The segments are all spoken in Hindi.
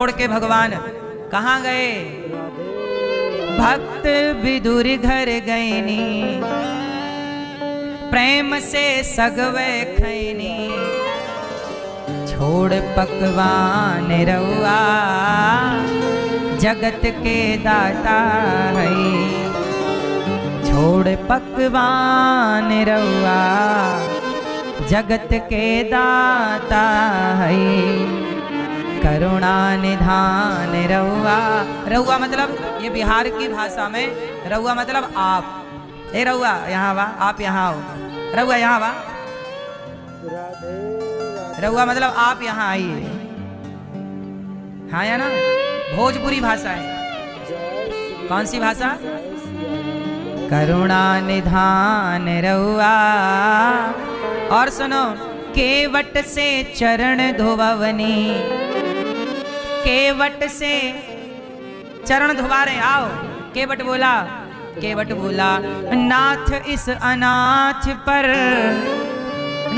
छोड़ के भगवान कहाँ गए? भक्त विदुर घर गईनी, प्रेम से सगवे खैनी, छोड़ पकवान रउआ जगत के दाता है। छोड़ पकवान रउआ जगत के दाता है। करुणा निधान रउआ, रउआ मतलब ये बिहार की भाषा में रउआ मतलब आप। ए रउआ यहाँ वा, आप यहाँ आओ। रउआ यहाँ वा, रउआ मतलब आप यहाँ आइए। हाँ या ना? भोजपुरी भाषा है। कौन सी भाषा? करुणा निधान रउआ। और सुनो, केवट से चरण धोवनी, केवट से चरण धुबा रहे। आओ, केवट बोला, केवट बोला, नाथ इस अनाथ पर,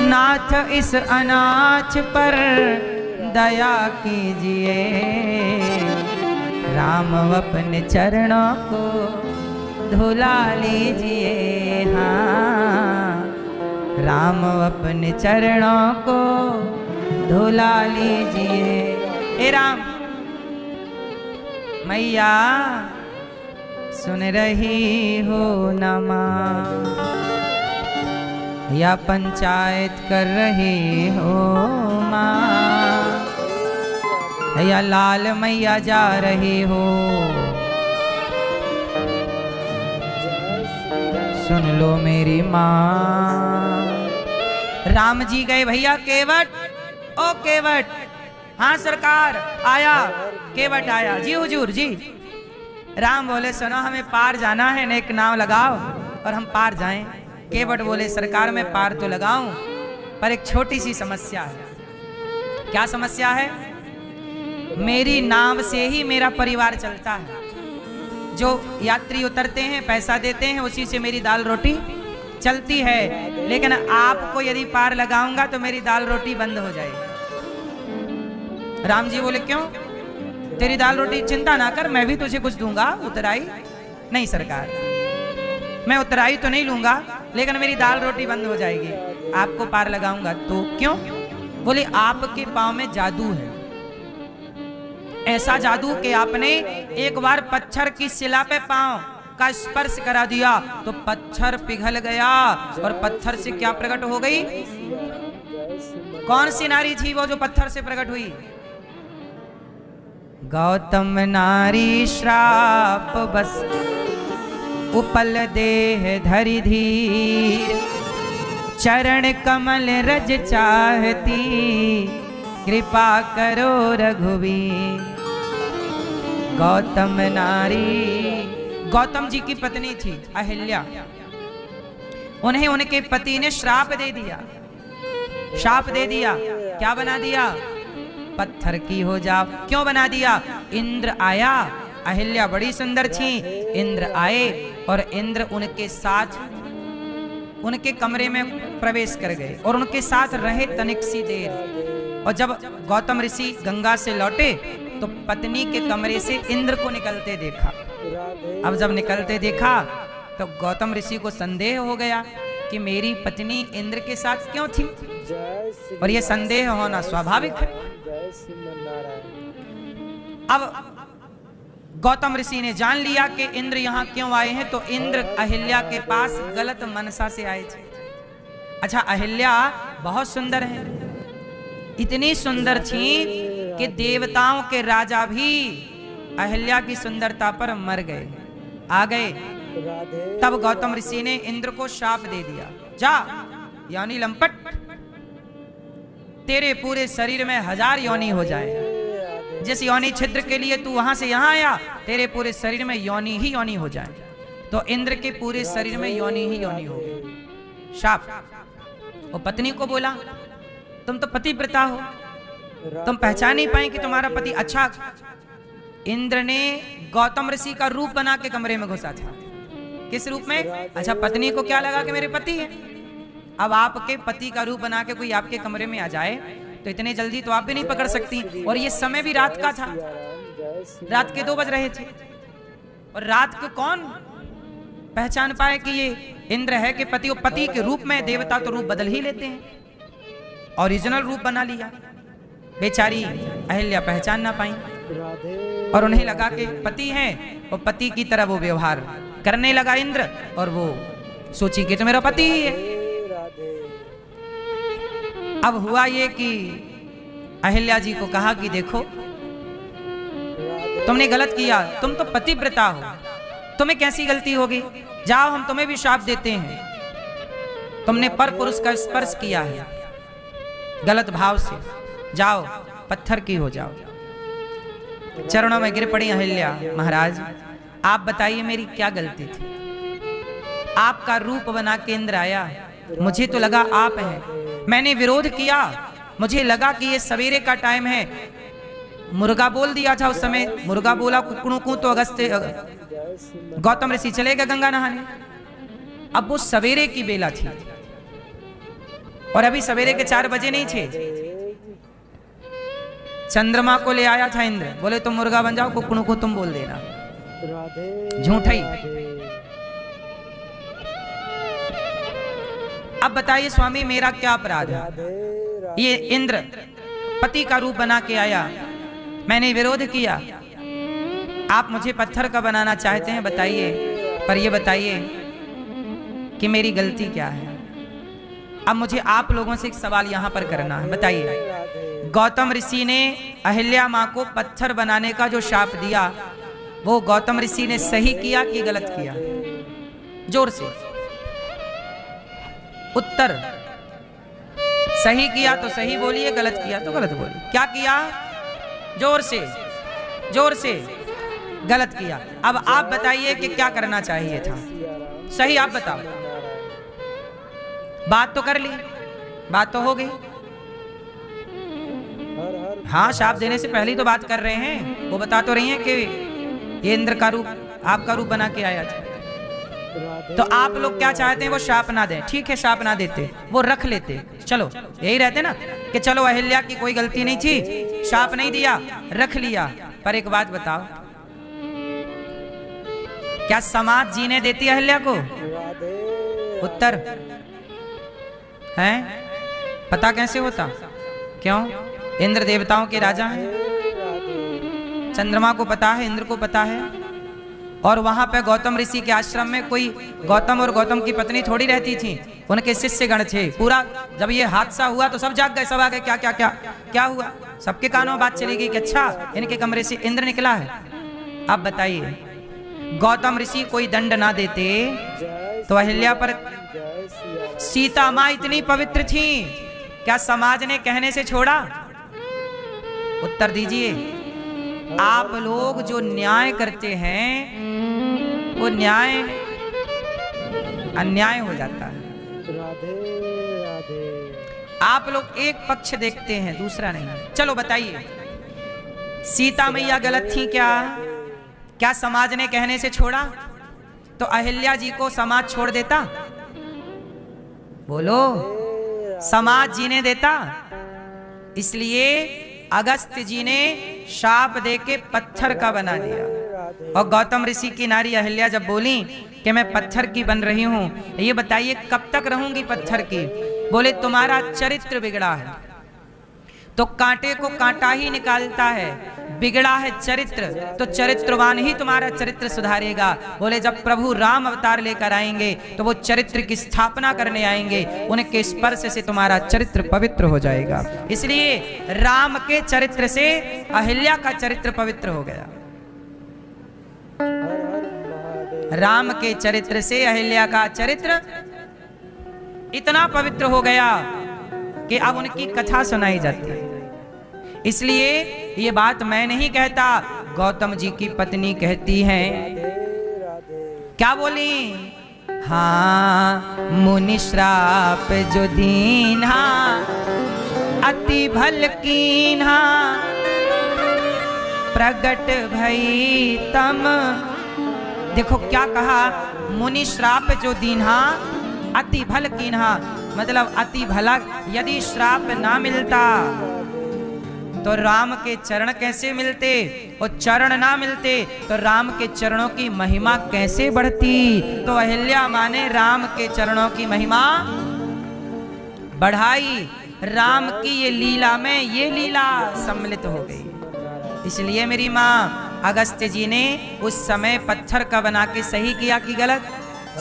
नाथ इस अनाथ पर दया कीजिए। राम अपने चरणों को धुला लीजिए। हाँ, राम अपने चरणों को धुला लीजिए। हे राम, मैया सुन रही हो नमा, या पंचायत कर रही हो माँ, या लाल मैया जा रही हो, सुन लो मेरी माँ। राम जी गए भैया केवट। ओ केवट, हाँ सरकार आया। केवट आया, जी हुजूर जी। राम बोले सुनो, हमें पार जाना है, नेक नाव लगाओ और हम पार जाएं। केवट बोले सरकार मैं पार तो लगाऊं, पर एक छोटी सी समस्या है। क्या समस्या है? मेरी नाव से ही मेरा परिवार चलता है। जो यात्री उतरते हैं पैसा देते हैं, उसी से मेरी दाल रोटी चलती है। लेकिन आपको यदि पार लगाऊंगा तो मेरी दाल रोटी बंद हो जाएगी। राम जी बोले क्यों? तेरी दाल रोटी चिंता ना कर, मैं भी तुझे कुछ दूंगा उतराई। नहीं सरकार, मैं उतराई तो नहीं लूंगा, लेकिन मेरी दाल रोटी बंद हो जाएगी। आपको पार लगाऊंगा तो क्यों? बोले आपके पांव में जादू है, ऐसा जादू कि आपने एक बार पत्थर की शिला पे पांव का स्पर्श करा दिया तो पत्थर पिघल गया और पत्थर से क्या प्रकट हो गई? कौन सी नारी थी वो जो पत्थर से प्रकट हुई? गौतम नारी श्राप बस उपल देह धरि धीर, चरण कमल रज चाहती, कृपा करो रघुवीर। गौतम नारी, गौतम जी की पत्नी थी अहिल्या। उन्हें उनके पति ने श्राप दे दिया। श्राप दे दिया, क्या बना दिया? पत्थर की हो जाओ। क्यों बना दिया? इंद्र आया, अहिल्या बड़ी सुंदर थी, इंद्र आए और इंद्र उनके साथ उनके कमरे में प्रवेश कर गए और उनके साथ रहे तनिक सी देर। और जब गौतम ऋषि गंगा से लौटे तो पत्नी के कमरे से इंद्र को निकलते देखा। अब जब निकलते देखा तो गौतम ऋषि को संदेह हो गया कि मेरी पत्नी इंद्र के साथ क्यों थी, और यह संदेह होना स्वाभाविक है। अब गौतम ऋषि ने जान लिया कि इंद्र यहाँ क्यों आए हैं, तो इंद्र अहिल्या के पास गलत मनसा से आए थे। अच्छा, अहिल्या बहुत सुंदर है, इतनी सुंदर थी कि देवताओं के राजा भी अहिल्या की सुंदरता पर मर गए, आ गए। तब गौतम ऋषि ने इंद्र को शाप दे दिया, जा योनि लंपट, तेरे पूरे शरीर में 1000 योनि हो जाए। जिस योनि छिद्र के लिए तू वहां से यहां आया, तेरे पूरे शरीर में योनि ही योनि हो जाए। तो इंद्र के पूरे शरीर में योनि ही योनि हो गई। शाप। वो पत्नी को बोला तुम तो पतिव्रता हो, तुम पहचान नहीं पाए कि तुम्हारा पति। अच्छा, इंद्र ने गौतम ऋषि का रूप बना के कमरे में घुसा था। किस रूप में? अच्छा, पत्नी को क्या लगा कि मेरे पति है। अब आपके पति का रूप बना के कोई आपके कमरे में आ जाए तो इतने जल्दी तो आप भी नहीं पकड़ सकती। और ये समय भी रात का था, रात के 2 बज रहे थे। और रात को कौन पहचान पाए कि ये इंद्र है कि पति? और पति के रूप में देवता तो रूप बदल ही लेते हैं, ओरिजिनल रूप बना लिया। बेचारी अहिल्या पहचान ना पाई और उन्हें लगा कि पति हैं, और पति की तरह वो व्यवहार करने लगा इंद्र। और वो सोची कि तो मेरा पति ही है। अब हुआ ये कि अहिल्या जी को कहा कि देखो तुमने गलत किया, तुम तो पतिव्रता हो, तुम्हें कैसी गलती होगी? जाओ हम तुम्हें भी शाप देते हैं, तुमने पर पुरुष का स्पर्श किया है गलत भाव से, जाओ पत्थर की हो जाओ। चरणों में गिर पड़ी अहिल्या, महाराज आप बताइए मेरी क्या गलती थी? आपका रूप बना के इंद्र आया, मुझे तो लगा आप हैं, मैंने विरोध किया, मुझे लगा कि ये सवेरे का टाइम है। मुर्गा बोल दिया था उस समय, मुर्गा बोला कुकड़ू तो गौतम ऋषि चले गए गंगा नहाने। अब वो सवेरे की बेला थी और अभी सवेरे के 4 बजे नहीं थे। चंद्रमा को ले आया था इंद्र, बोले तुम मुर्गा बन जाओ, कुकड़ू को तुम बोल देना। झूठा ही। अब बताइए स्वामी मेरा क्या अपराध है? ये इंद्र पति का रूप बना के आया, मैंने विरोध किया, आप मुझे पत्थर का बनाना चाहते हैं, बताइए। पर ये बताइए कि मेरी गलती क्या है? अब मुझे आप लोगों से एक सवाल यहां पर करना है, बताइए। गौतम ऋषि ने अहिल्या मां को पत्थर बनाने का जो शाप दिया, वो गौतम ऋषि ने सही किया कि गलत किया? जोर से उत्तर। सही किया तो सही बोलिए, गलत किया तो गलत बोलिए। क्या किया? जोर से, जोर से। गलत किया। अब आप बताइए कि क्या करना चाहिए था? सही आप बताओ। बात तो कर ली, बात तो हो गई। हाँ, शाप देने से पहले तो बात कर रहे हैं। वो बता तो रही हैं कि ये इंद्र का रूप, आपका रूप बना के आया था। तो आप लोग क्या चाहते हैं? वो शाप ना दें। ठीक है, शाप ना देते, वो रख लेते। चलो यही रहते ना कि चलो अहिल्या की कोई गलती नहीं थी, शाप नहीं दिया, रख लिया। पर एक बात बताओ, क्या समाज जीने देती है अहिल्या को? उत्तर है? पता कैसे होता? क्यों? इंद्र देवताओं के राजा हैं, चंद्रमा को पता है, इंद्र को पता है। और वहां पे गौतम ऋषि के आश्रम में कोई गौतम और गौतम की पत्नी थोड़ी रहती थी, उनके शिष्य गण थे। पूरा जब ये हादसा हुआ तो सब जाग गए, सब आ गए, क्या क्या क्या क्या हुआ? सबके कानों में बात चली गई कि अच्छा इनके कमरे से इंद्र निकला है। अब बताइए, गौतम ऋषि कोई दंड ना देते तो अहिल्या पर। सीता मां इतनी पवित्र थी, क्या समाज ने कहने से छोड़ा? उत्तर दीजिए। आप लोग जो न्याय करते हैं वो न्याय अन्याय हो जाता है। आप लोग एक पक्ष देखते हैं, दूसरा नहीं। चलो बताइए, सीता मैया गलत थी क्या? क्या समाज ने कहने से छोड़ा? तो अहिल्या जी को समाज छोड़ देता? बोलो, समाज जीने देता? इसलिए अगस्त्य जी ने शाप देके पत्थर का बना दिया। और गौतम ऋषि की नारी अहिल्या जब बोली कि मैं पत्थर की बन रही हूं, ये बताइए कब तक रहूंगी पत्थर की? बोले तुम्हारा चरित्र बिगड़ा है। तो कांटे को कांटा ही निकालता है, बिगड़ा है चरित्र, तो चरित्रवान ही तुम्हारा चरित्र सुधारेगा। बोले जब प्रभु राम अवतार लेकर आएंगे तो वो चरित्र की स्थापना करने आएंगे, उनके स्पर्श से तुम्हारा चरित्र पवित्र हो जाएगा। इसलिए राम के चरित्र से अहिल्या का चरित्र पवित्र हो गया। राम के चरित्र से अहिल्या का चरित्र इतना पवित्र हो गया कि अब उनकी कथा सुनाई जाती है। इसलिए ये बात मैं नहीं कहता, गौतम जी की पत्नी कहती हैं। क्या बोली? हाँ, मुनि श्राप जो दीन्हा अति भल कीन्हा, प्रगट भई तम। देखो क्या कहा, मुनि श्राप जो दीन्हा अति भल कीन्हा, मतलब अति भला। यदि श्राप ना मिलता तो राम के चरण कैसे मिलते, और चरण ना मिलते तो राम के चरणों की महिमा कैसे बढ़ती। तो अहिल्या माँ ने राम के चरणों की महिमा बढ़ाई, राम की ये लीला में ये लीला सम्मिलित हो गई। इसलिए मेरी माँ अगस्त्य जी ने उस समय पत्थर का बना के सही किया कि गलत,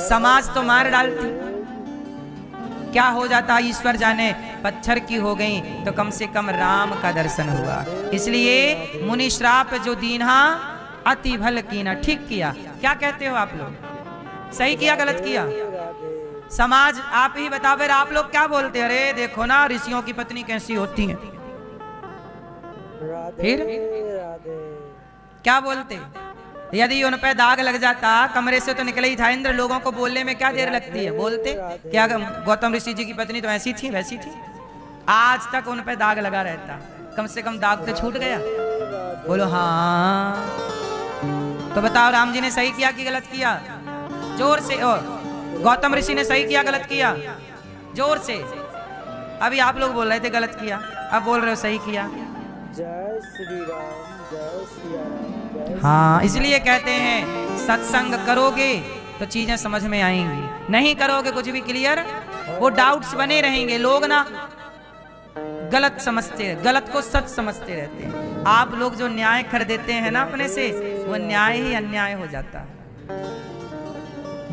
समाज तो मार डालती, क्या हो जाता ईश्वर जाने, पत्थर की हो गई तो कम से कम राम का दर्शन हुआ। इसलिए मुनि श्राप जो दीन्हा अति भल कीना, ठीक किया। क्या कहते हो आप लोग, सही किया गलत किया? समाज आप ही बताओ, फिर आप लोग क्या बोलते? अरे देखो ना ऋषियों की पत्नी कैसी होती है, फिर क्या बोलते? यदि उन पे दाग लग जाता, कमरे से तो निकले ही था इंद्र, लोगों को बोलने में क्या देर लगती है, बोलते क्या गौतम ऋषि जी की पत्नी तो ऐसी थी वैसी थी। आज तक उन पे दाग लगा रहता, कम से कम दाग तो छूट गया। बोलो हाँ। तो बताओ राम जी ने सही किया कि गलत किया? जोर से। और गौतम ऋषि ने सही किया गलत किया? जोर से। अभी आप लोग बोल रहे थे गलत किया, अब बोल रहे हो सही किया। जय श्री राम, जय श्री राम। हाँ, इसलिए कहते हैं सत्संग करोगे तो चीजें समझ में आएंगी, नहीं करोगे कुछ भी क्लियर, वो डाउट्स बने रहेंगे। लोग ना गलत समझते, गलत को सच समझते रहते हैं। आप लोग जो न्याय कर देते हैं ना अपने से, वो न्याय ही अन्याय हो जाता है।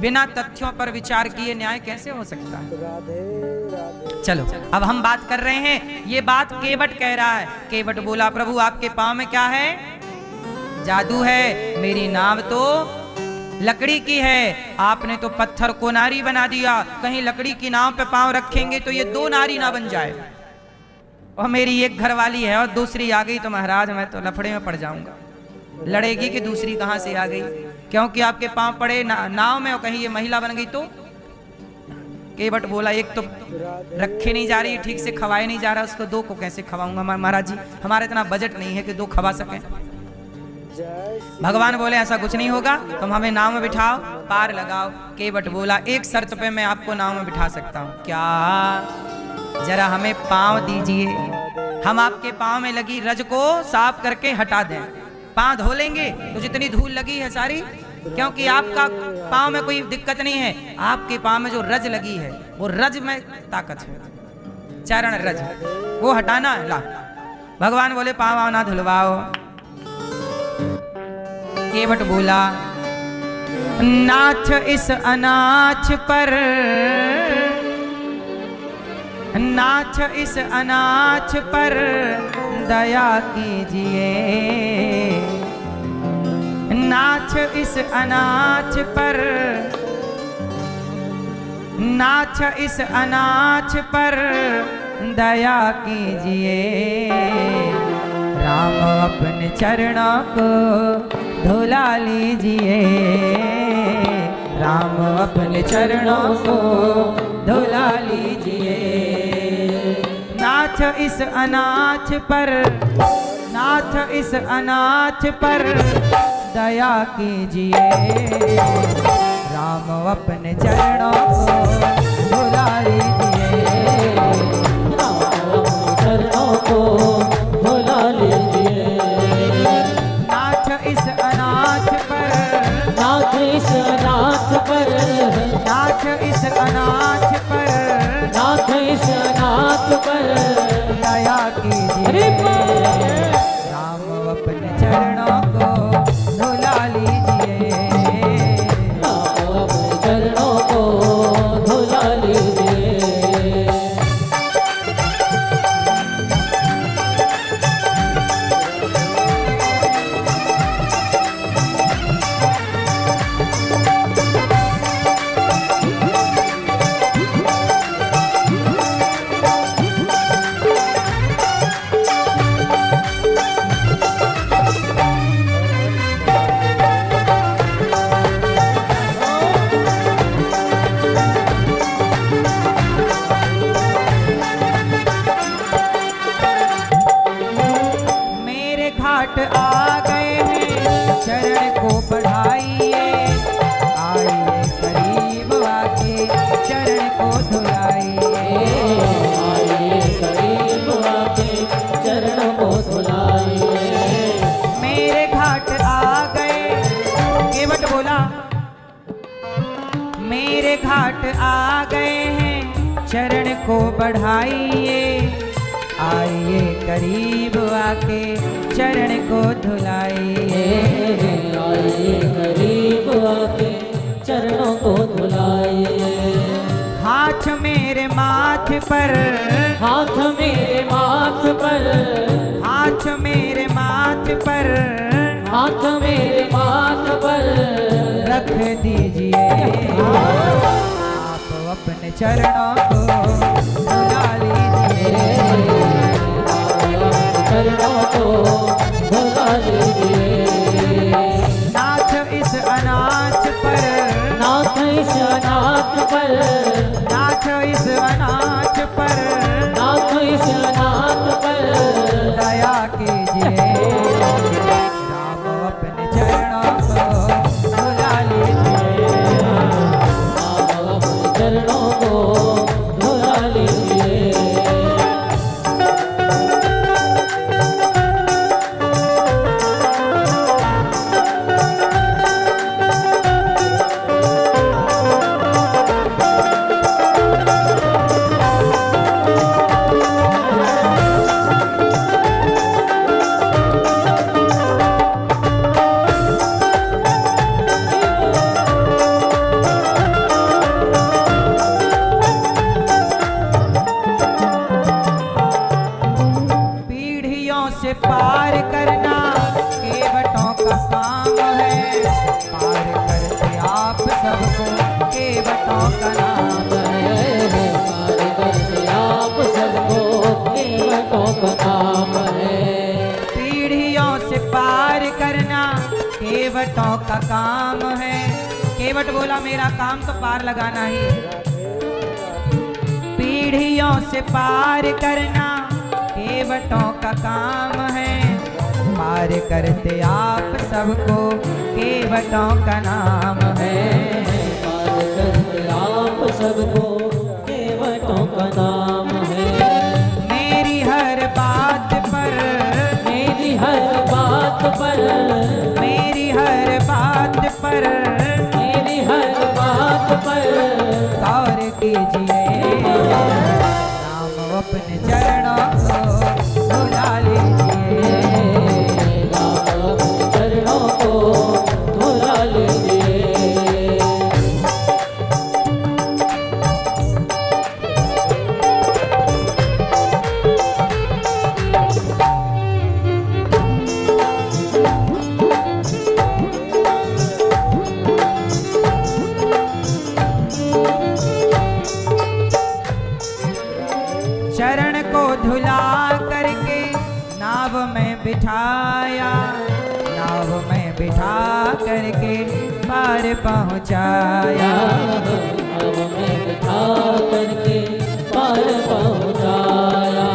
बिना तथ्यों पर विचार किए न्याय कैसे हो सकता है? राधे राधे। चलो अब हम बात कर रहे हैं, ये बात केवट कह रहा है। केवट बोला प्रभु आपके पांव में क्या है? जादू है, मेरी नाव तो लकड़ी की है, आपने तो पत्थर को नारी बना दिया, कहीं लकड़ी की नाव पे पांव रखेंगे तो ये दो नारी ना बन जाए। और मेरी एक घरवाली है और दूसरी आ गई तो महाराज मैं तो लफड़े में पड़ जाऊंगा। लड़ेगी कि दूसरी कहां से आ गई, क्योंकि आपके पांव पड़े नाव में और कहीं ये महिला बन गई तो। केवट बोला एक तो रखे नहीं जा रही, ठीक से खवाए नहीं जा रहा, उसको दो को कैसे खवाऊंगा महाराज जी, हमारा इतना बजट नहीं है कि दो खवा सकें। भगवान बोले ऐसा कुछ नहीं होगा, तुम हमें नाव में बिठाओ, पार लगाओ। केवट बोला एक शर्त पे मैं आपको नाव में बिठा सकता हूँ। क्या? जरा हमें पांव दीजिए, हम आपके पांव में लगी रज को साफ करके हटा दें। पांव धो लेंगे तो जितनी धूल लगी है सारी, क्योंकि आपका पांव में कोई दिक्कत नहीं है, आपके पांव में जो रज लगी है वो रज में ताकत है, चरण रज, वो हटाना है। ला भगवान बोले पांव ना धुलवाओ। केवट बोला नाथ इस अनाथ पर, नाथ इस अनाथ पर दया कीजिए, नाथ इस अनाथ पर, नाथ इस अनाथ पर दया कीजिए। राम अपने चरणों को धुला लीजिए, राम अपने चरणों को धुला लीजिए। नाथ इस अनाथ पर, नाथ इस अनाथ पर दया कीजिए। राम अपने चरणों को धुला लीजिए, राम अपने चरणों को धुला लीजिए। नाथ इस अनाथ पर, नाथ इस अनाथ पर, नाथ इस अनाथ पर, नाथ इस अनाथ पर दया कीजिए। राम अपने चरणों को धुला लीजिए, राम अपने चरणों को धुला लीजिए। घाट आ गए। केवट बोला मेरे घाट आ गए हैं, चरण को बढ़ाइए, आइए करीब आके चरण को धुलाइए। आइए करीब आके चरणों को धुलाइए। हाथ मेरे माथ पर, हाथ मेरे माथ पर, हाथ मेरे माथ पर, हाथ मेरे माथ पर रख दीजिए। आप अपने चरणों को धुला लीजिए। चरणों को धुला लीजिए। नाथ इस अनाथ पर, नाथ इस अनाथ पर, नाथ इस अनाथ पर, नाथ इस अनाथ पर दया कीजिए। राम अपने चरणों को धुला लीजिए। अपने चरणों को धुला लीजिए। पीढ़ियों से पार करना केवटों का काम है, पार करते आप सबको केवटों का नाम है। पार करते आप सबको केवटों का नाम है। पीढ़ियों से पार करना केवटों का काम है। केवट बोला मेरा काम तो पार लगाना ही है। पीढ़ियों से पार करना केवटों का काम है, पार करते आप सबको केवटों का नाम है। पार करते आप सबको केवटों का नाम है। मेरी हर बात पर, मेरी हर बात पर, मेरी हर बात पर, मेरी हर बात पर गौर कीजिए। राम अपने चरणों को धुला लीजिए। अपने चरणों को धुला लीजिए। चरण को धुला करके नाव में बिठाया, नाव में बिठा करके पार पहुँचाया। नाव में बिठा करके पार पहुँचाया।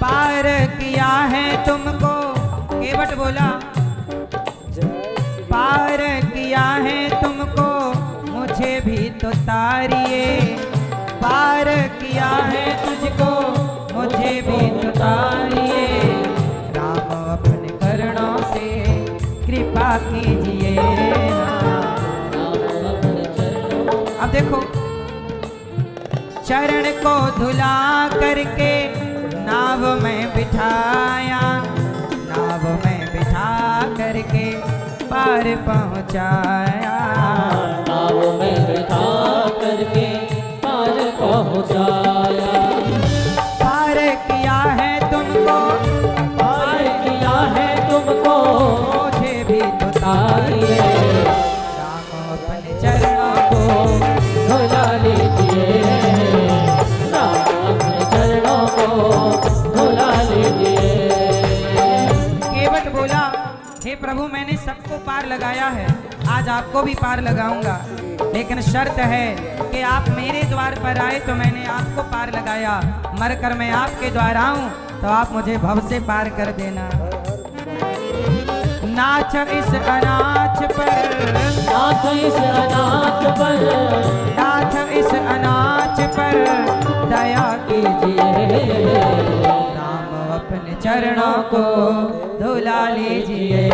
पार किया है तुमको, केवट बोला पार किया है तुमको, मुझे भी तो तारिए। पार किया है तुझको, मुझे भी तो तारिए। राम अपने करुणों से कृपा कीजिए। अब देखो चरण को धुला करके नाव में बिठाया, नाव में बिठा करके पार पहुँचाया। नाव में बिठा करके पार पहुँचाया। पार किया है तुमको, पार किया है तुमको, मुझे भी तो तारिए। राम अपने चरणों को धुला लीजिए। राम अपने चरणों को धुला लीजिए। केवट बोला हे प्रभु मैंने सबको पार लगाया है, आज आपको भी पार लगाऊंगा, लेकिन शर्त है कि आप मेरे द्वार पर आए तो मैंने आपको पार लगाया, मरकर मैं आपके द्वार आऊं तो आप मुझे भव से पार कर देना। नाथ इस अनाथ पर, नाथ इस अनाथ पर, नाथ इस अनाथ पर दया कीजिए। राम अपने चरणों को धुला लीजिए।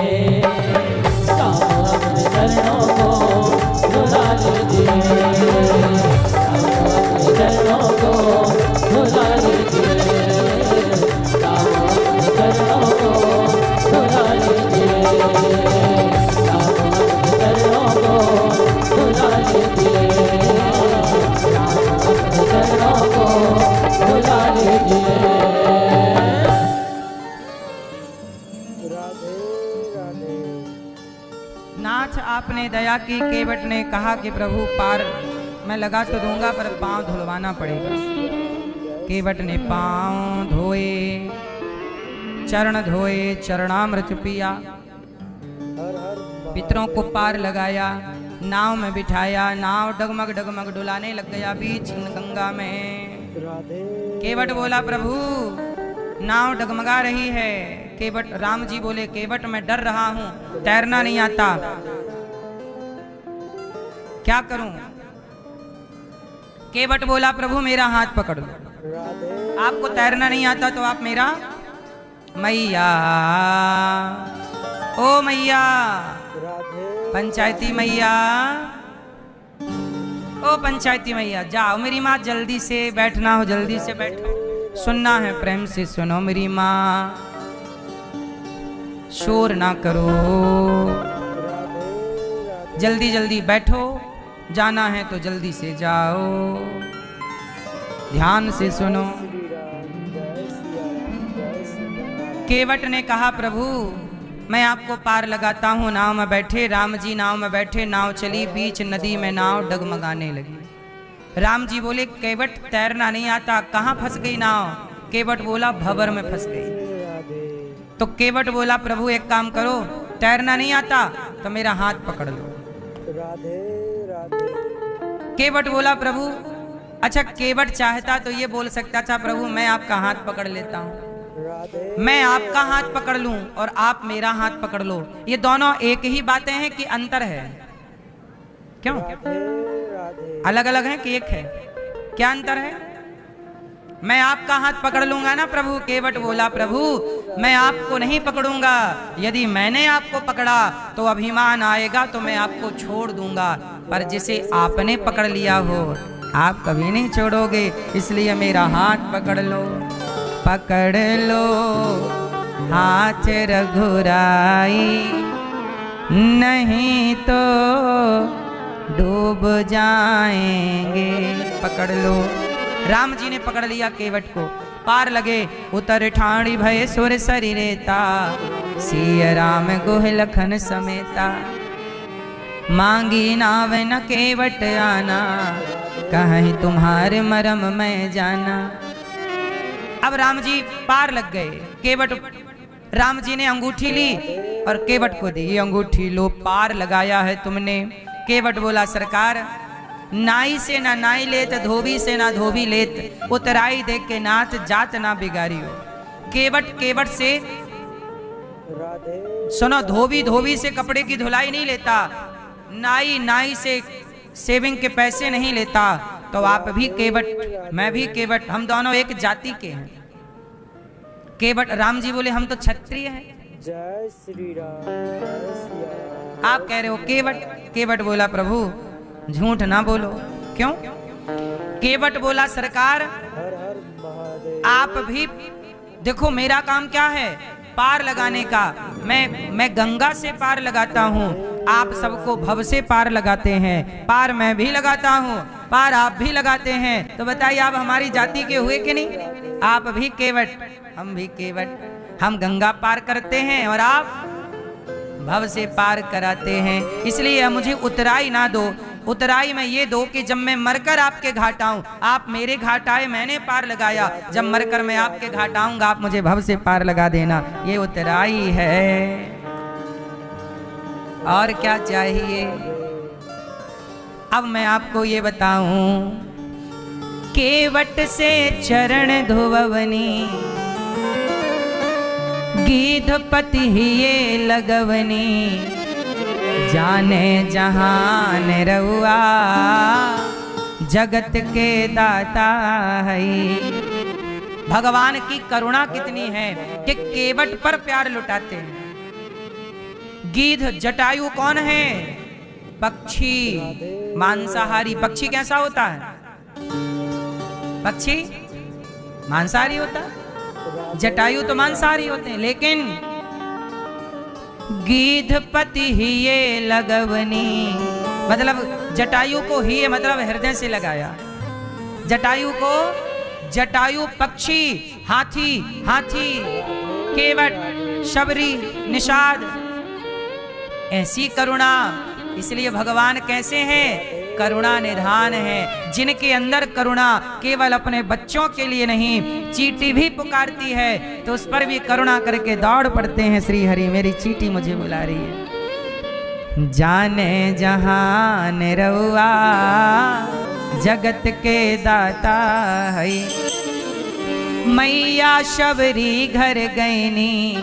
नाथ आपने दया की। केवट ने कहा कि प्रभु पार मैं लगा तो दूंगा पर पांव धुलवाना पड़ेगा। केवट ने पांव धोए, चरण धोए, चरणामृत पिया, हर हर पितरों को पार लगाया, नाव में बिठाया। नाव डगमग डगमग डुलाने लग गया बीच गंगा में। राधे केवट बोला प्रभु नाव डगमगा रही है। केवट राम जी बोले केवट मैं डर रहा हूं, तैरना नहीं आता, क्या करूं? केवट बोला प्रभु मेरा हाथ पकड़ लो। राधे आपको तैरना नहीं आता तो आप मेरा मैया, ओ मैया, राधे पंचायती मैया, ओ पंचायती मैया जाओ। मेरी माँ जल्दी से बैठना हो, जल्दी से बैठो, सुनना है प्रेम से सुनो मेरी माँ, शोर ना करो, जल्दी जल्दी बैठो, जाना है तो जल्दी से जाओ, ध्यान से सुनो। श्री राम जय सिया राम जय सिया केवट ने कहा प्रभु मैं आपको पार लगाता हूँ। नाव में बैठे राम जी, नाव में बैठे, नाव चली, बीच नदी में नाव डगमगाने लगी। राम जी बोले केवट तैरना नहीं आता, कहाँ फंस गई नाव? केवट बोला भंवर में फंस गई। राधे तो केवट बोला प्रभु एक काम करो, तैरना नहीं आता तो मेरा हाथ पकड़ लो। राधे राधे केवट बोला प्रभु अच्छा, केवट चाहता तो ये बोल सकता था प्रभु मैं आपका हाथ पकड़ लेता हूँ, राधे मैं आपका हाथ पकड़ लूं और आप मेरा हाथ पकड़ लो। ये दोनों एक ही बातें हैं कि अंतर है? क्यों राधे राधे अलग अलग हैं कि एक है? क्या अंतर है? मैं आपका हाथ पकड़ लूंगा ना प्रभु। केवट बोला प्रभु मैं आपको नहीं पकड़ूंगा, यदि मैंने आपको पकड़ा तो अभिमान आएगा तो मैं आपको छोड़ दूंगा, पर जिसे आपने पकड़ लिया हो आप कभी नहीं छोड़ोगे, इसलिए मेरा हाथ पकड़ लो। पकड़ लो हाथ रघुराई, नहीं तो डूब जाएंगे। पकड़ लो। राम जी ने पकड़ लिया केवट को, पार लगे। उतर ठाणी भय सुर सरिरेता, सिय राम गुह लखन समेता। मांगी नाव न केवट आना, कहीं तुम्हारे मरम मैं जाना। अब राम जी पार लग गए। केवट, राम जी ने अंगूठी ली और केवट को दी, ये अंगूठी लो, पार लगाया है तुमने। केवट बोला सरकार नाई से ना नाई लेत, धोबी से ना धोबी लेत, उतराई देख के नाथ जात ना बिगाड़ियो। केवट केवट से राधे सुनो, धोबी धोबी से कपड़े की धुलाई नहीं लेता, नाई नाई से सेविंग के पैसे नहीं लेता। तो आप भी केवट, मैं भी केवट, हम दोनों एक जाति के हैं। केवट, राम जी बोले हम तो क्षत्रिय हैं। जय श्री राम जय सिया राम। आप कह रहे हो केवट। केवट बोला प्रभु झूठ ना बोलो। क्यों? केवट बोला सरकार हर हर महादेव। आप भी देखो, मेरा काम क्या है? पार लगाने का। मैं गंगा से पार लगाता हूँ, आप सबको भव से पार लगाते हैं। पार मैं भी लगाता हूँ, पार आप भी लगाते हैं। तो बताइए आप हमारी जाति के हुए कि नहीं? आप भी केवट, हम भी केवट। हम गंगा पार करते हैं और आप भव से पार कराते हैं। इसलिए मुझे उतराई ना दो। उतराई में ये दो कि जब मैं मरकर आपके घाट आऊं, आप मेरे घाट आए, मैंने पार लगाया, जब मरकर मैं आपके घाट आऊंगा आप मुझे भव से पार लगा देना। ये उतराई है। और क्या चाहिए? अब मैं आपको ये बताऊं, केवट से चरण धोवनी, गीधपति ही ये लगवनी, जाने जहान रउआ, जगत के दाता है। भगवान की करुणा कितनी है कि केवट पर प्यार लुटाते हैं। गीध जटायु कौन है? पक्षी, मांसाहारी। पक्षी कैसा होता है? पक्षी मांसाहारी होता है, जटायु तो मांसाहारी होते हैं। लेकिन गीधपति ही ये लगवनी, मतलब जटायु को ही ये मतलब हृदय से लगाया। जटायु को, जटायु पक्षी, हाथी, हाथी, केवट, शबरी, निषाद, ऐसी करुणा। इसलिए भगवान कैसे हैं? करुणा निधान है। जिनके अंदर करुणा केवल अपने बच्चों के लिए नहीं, चींटी भी पुकारती है तो उस पर भी करुणा करके दौड़ पड़ते हैं, श्री हरि मेरी चींटी मुझे बुला रही है। जाने जहान रउआ जगत के दाता है, मैया शबरी घर गईनी,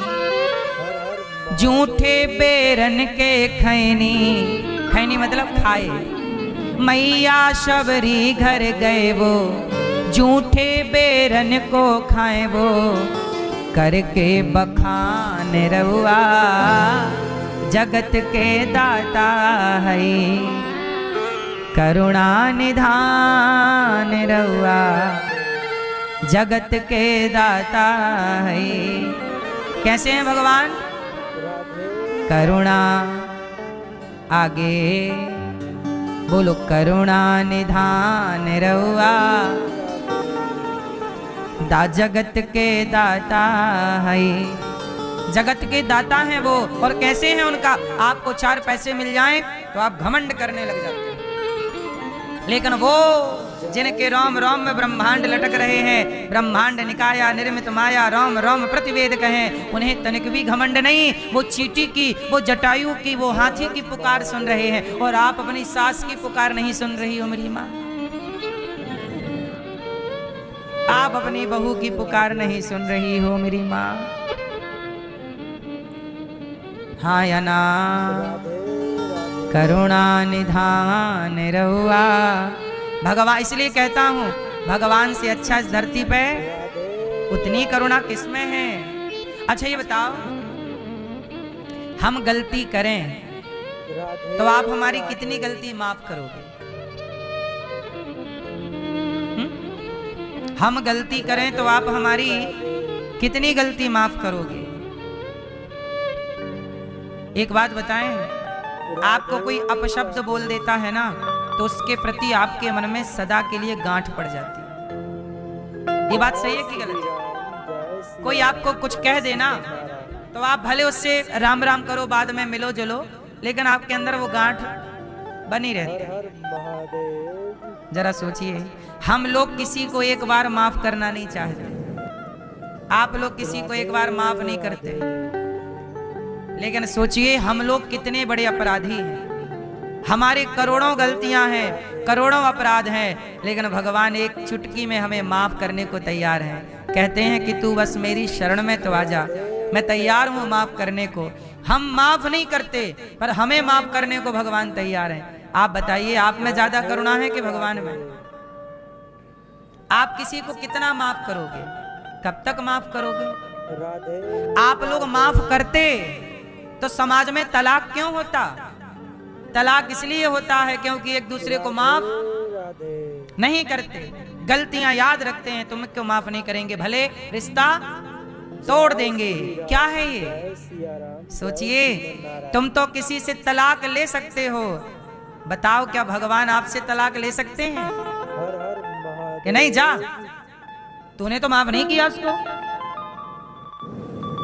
जूठे बेरन के खैनी, खैनी मतलब खाए। मैया शबरी घर गए वो, जूठे बेरन को खाए वो, करके बखान रउआ जगत के दाता है, करुणा निधान रउआ जगत के दाता है। कैसे हैं भगवान? करुणा, आगे बोलो, करुणा निधान रउआ दा जगत के दाता है। जगत के दाता हैं वो। और कैसे हैं उनका? आपको 4 पैसे मिल जाएं तो आप घमंड करने लग जाते हैं, लेकिन वो जिनके रोम रोम में ब्रह्मांड लटक रहे हैं, ब्रह्मांड निकाया निर्मित माया रोम रोम प्रतिवेद कहें, उन्हें तनिक भी घमंड नहीं। वो चींटी की, वो जटायु की, वो हाथी की पुकार सुन रहे हैं, और आप अपनी सास की पुकार नहीं सुन रही हो मेरी माँ। आप अपनी बहू की पुकार नहीं सुन रही हो मेरी माँ। हाँ या ना? करुणा निधान रउआ भगवान। इसलिए कहता हूं, भगवान से अच्छा इस धरती पे उतनी करुणा किसमें है? अच्छा ये बताओ, हम गलती करें तो आप हमारी कितनी गलती माफ करोगे? हम गलती करें तो आप हमारी कितनी गलती माफ करोगे? एक बात बताएं, आपको कोई अपशब्द बोल देता है ना, तो उसके प्रति आपके मन में सदा के लिए गांठ पड़ जाती है। ये बात सही है कि गलत है? कोई आपको कुछ कह देना तो आप भले उससे राम राम करो, बाद में मिलो जुलो, लेकिन आपके अंदर वो गांठ बनी रहती है। जरा सोचिए, हम लोग किसी को एक बार माफ करना नहीं चाहते, आप लोग किसी को एक बार माफ नहीं करते, लेकिन सोचिए हम लोग कितने बड़े अपराधी हैं। हमारे करोड़ों गलतियां हैं, करोड़ों अपराध हैं, लेकिन भगवान एक चुटकी में हमें माफ करने को तैयार हैं। कहते हैं कि तू बस मेरी शरण में तो आ जा, मैं तैयार हूं माफ करने को। हम माफ नहीं करते, पर हमें माफ करने को भगवान तैयार हैं। आप बताइए, आप में ज्यादा करुणा है कि भगवान में? आप किसी को कितना माफ करोगे? कब तक माफ करोगे? आप लोग माफ करते तो समाज में तलाक क्यों होता? तलाक इसलिए होता है क्योंकि एक दूसरे को माफ नहीं करते, गलतियां याद रखते हैं। तुम क्यों माफ नहीं करेंगे? भले रिश्ता तोड़ देंगे। क्या है ये? सोचिए, तुम तो किसी से तलाक ले सकते हो, बताओ क्या भगवान आपसे तलाक ले सकते हैं कि नहीं? जा, तूने तो माफ नहीं किया उसको,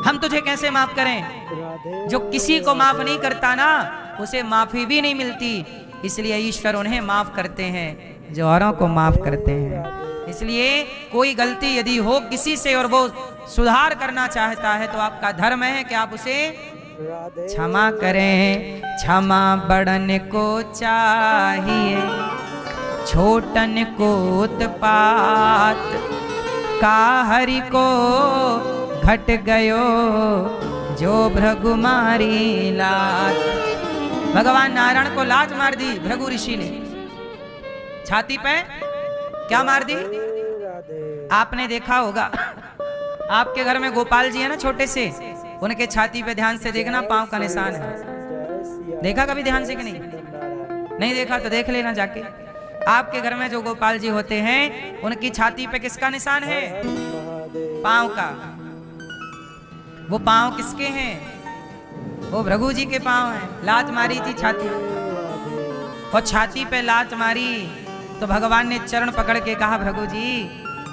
हम तुझे कैसे माफ करें? जो किसी को माफ नहीं करता ना, उसे माफी भी नहीं मिलती। इसलिए ईश्वर उन्हें माफ करते हैं जो औरों को माफ करते हैं। इसलिए कोई गलती यदि हो किसी से और वो सुधार करना चाहता है, तो आपका धर्म है कि आप उसे क्षमा करें। क्षमा बड़न को चाहिए, छोटन को उत्पात, काहरी को घट गयो जो भृगुमारी लात। भगवान नारायण को लात मार दी भृगु ऋषि ने, छाती पे क्या मार दी? आपने देखा होगा, आपके घर में गोपाल जी है ना छोटे से, उनके छाती पे ध्यान से देखना, पांव का निशान है। देखा कभी ध्यान से कि नहीं? नहीं देखा तो देख लेना जाके। आपके घर में जो गोपाल जी होते हैं, उनकी छाती पे किसका निशान है? पांव का। वो पांव किसके हैं? वो भृगु जी के पांव हैं। लात मारी थी छाती, और छाती पे लात मारी तो भगवान ने चरण पकड़ के कहा, भृगु जी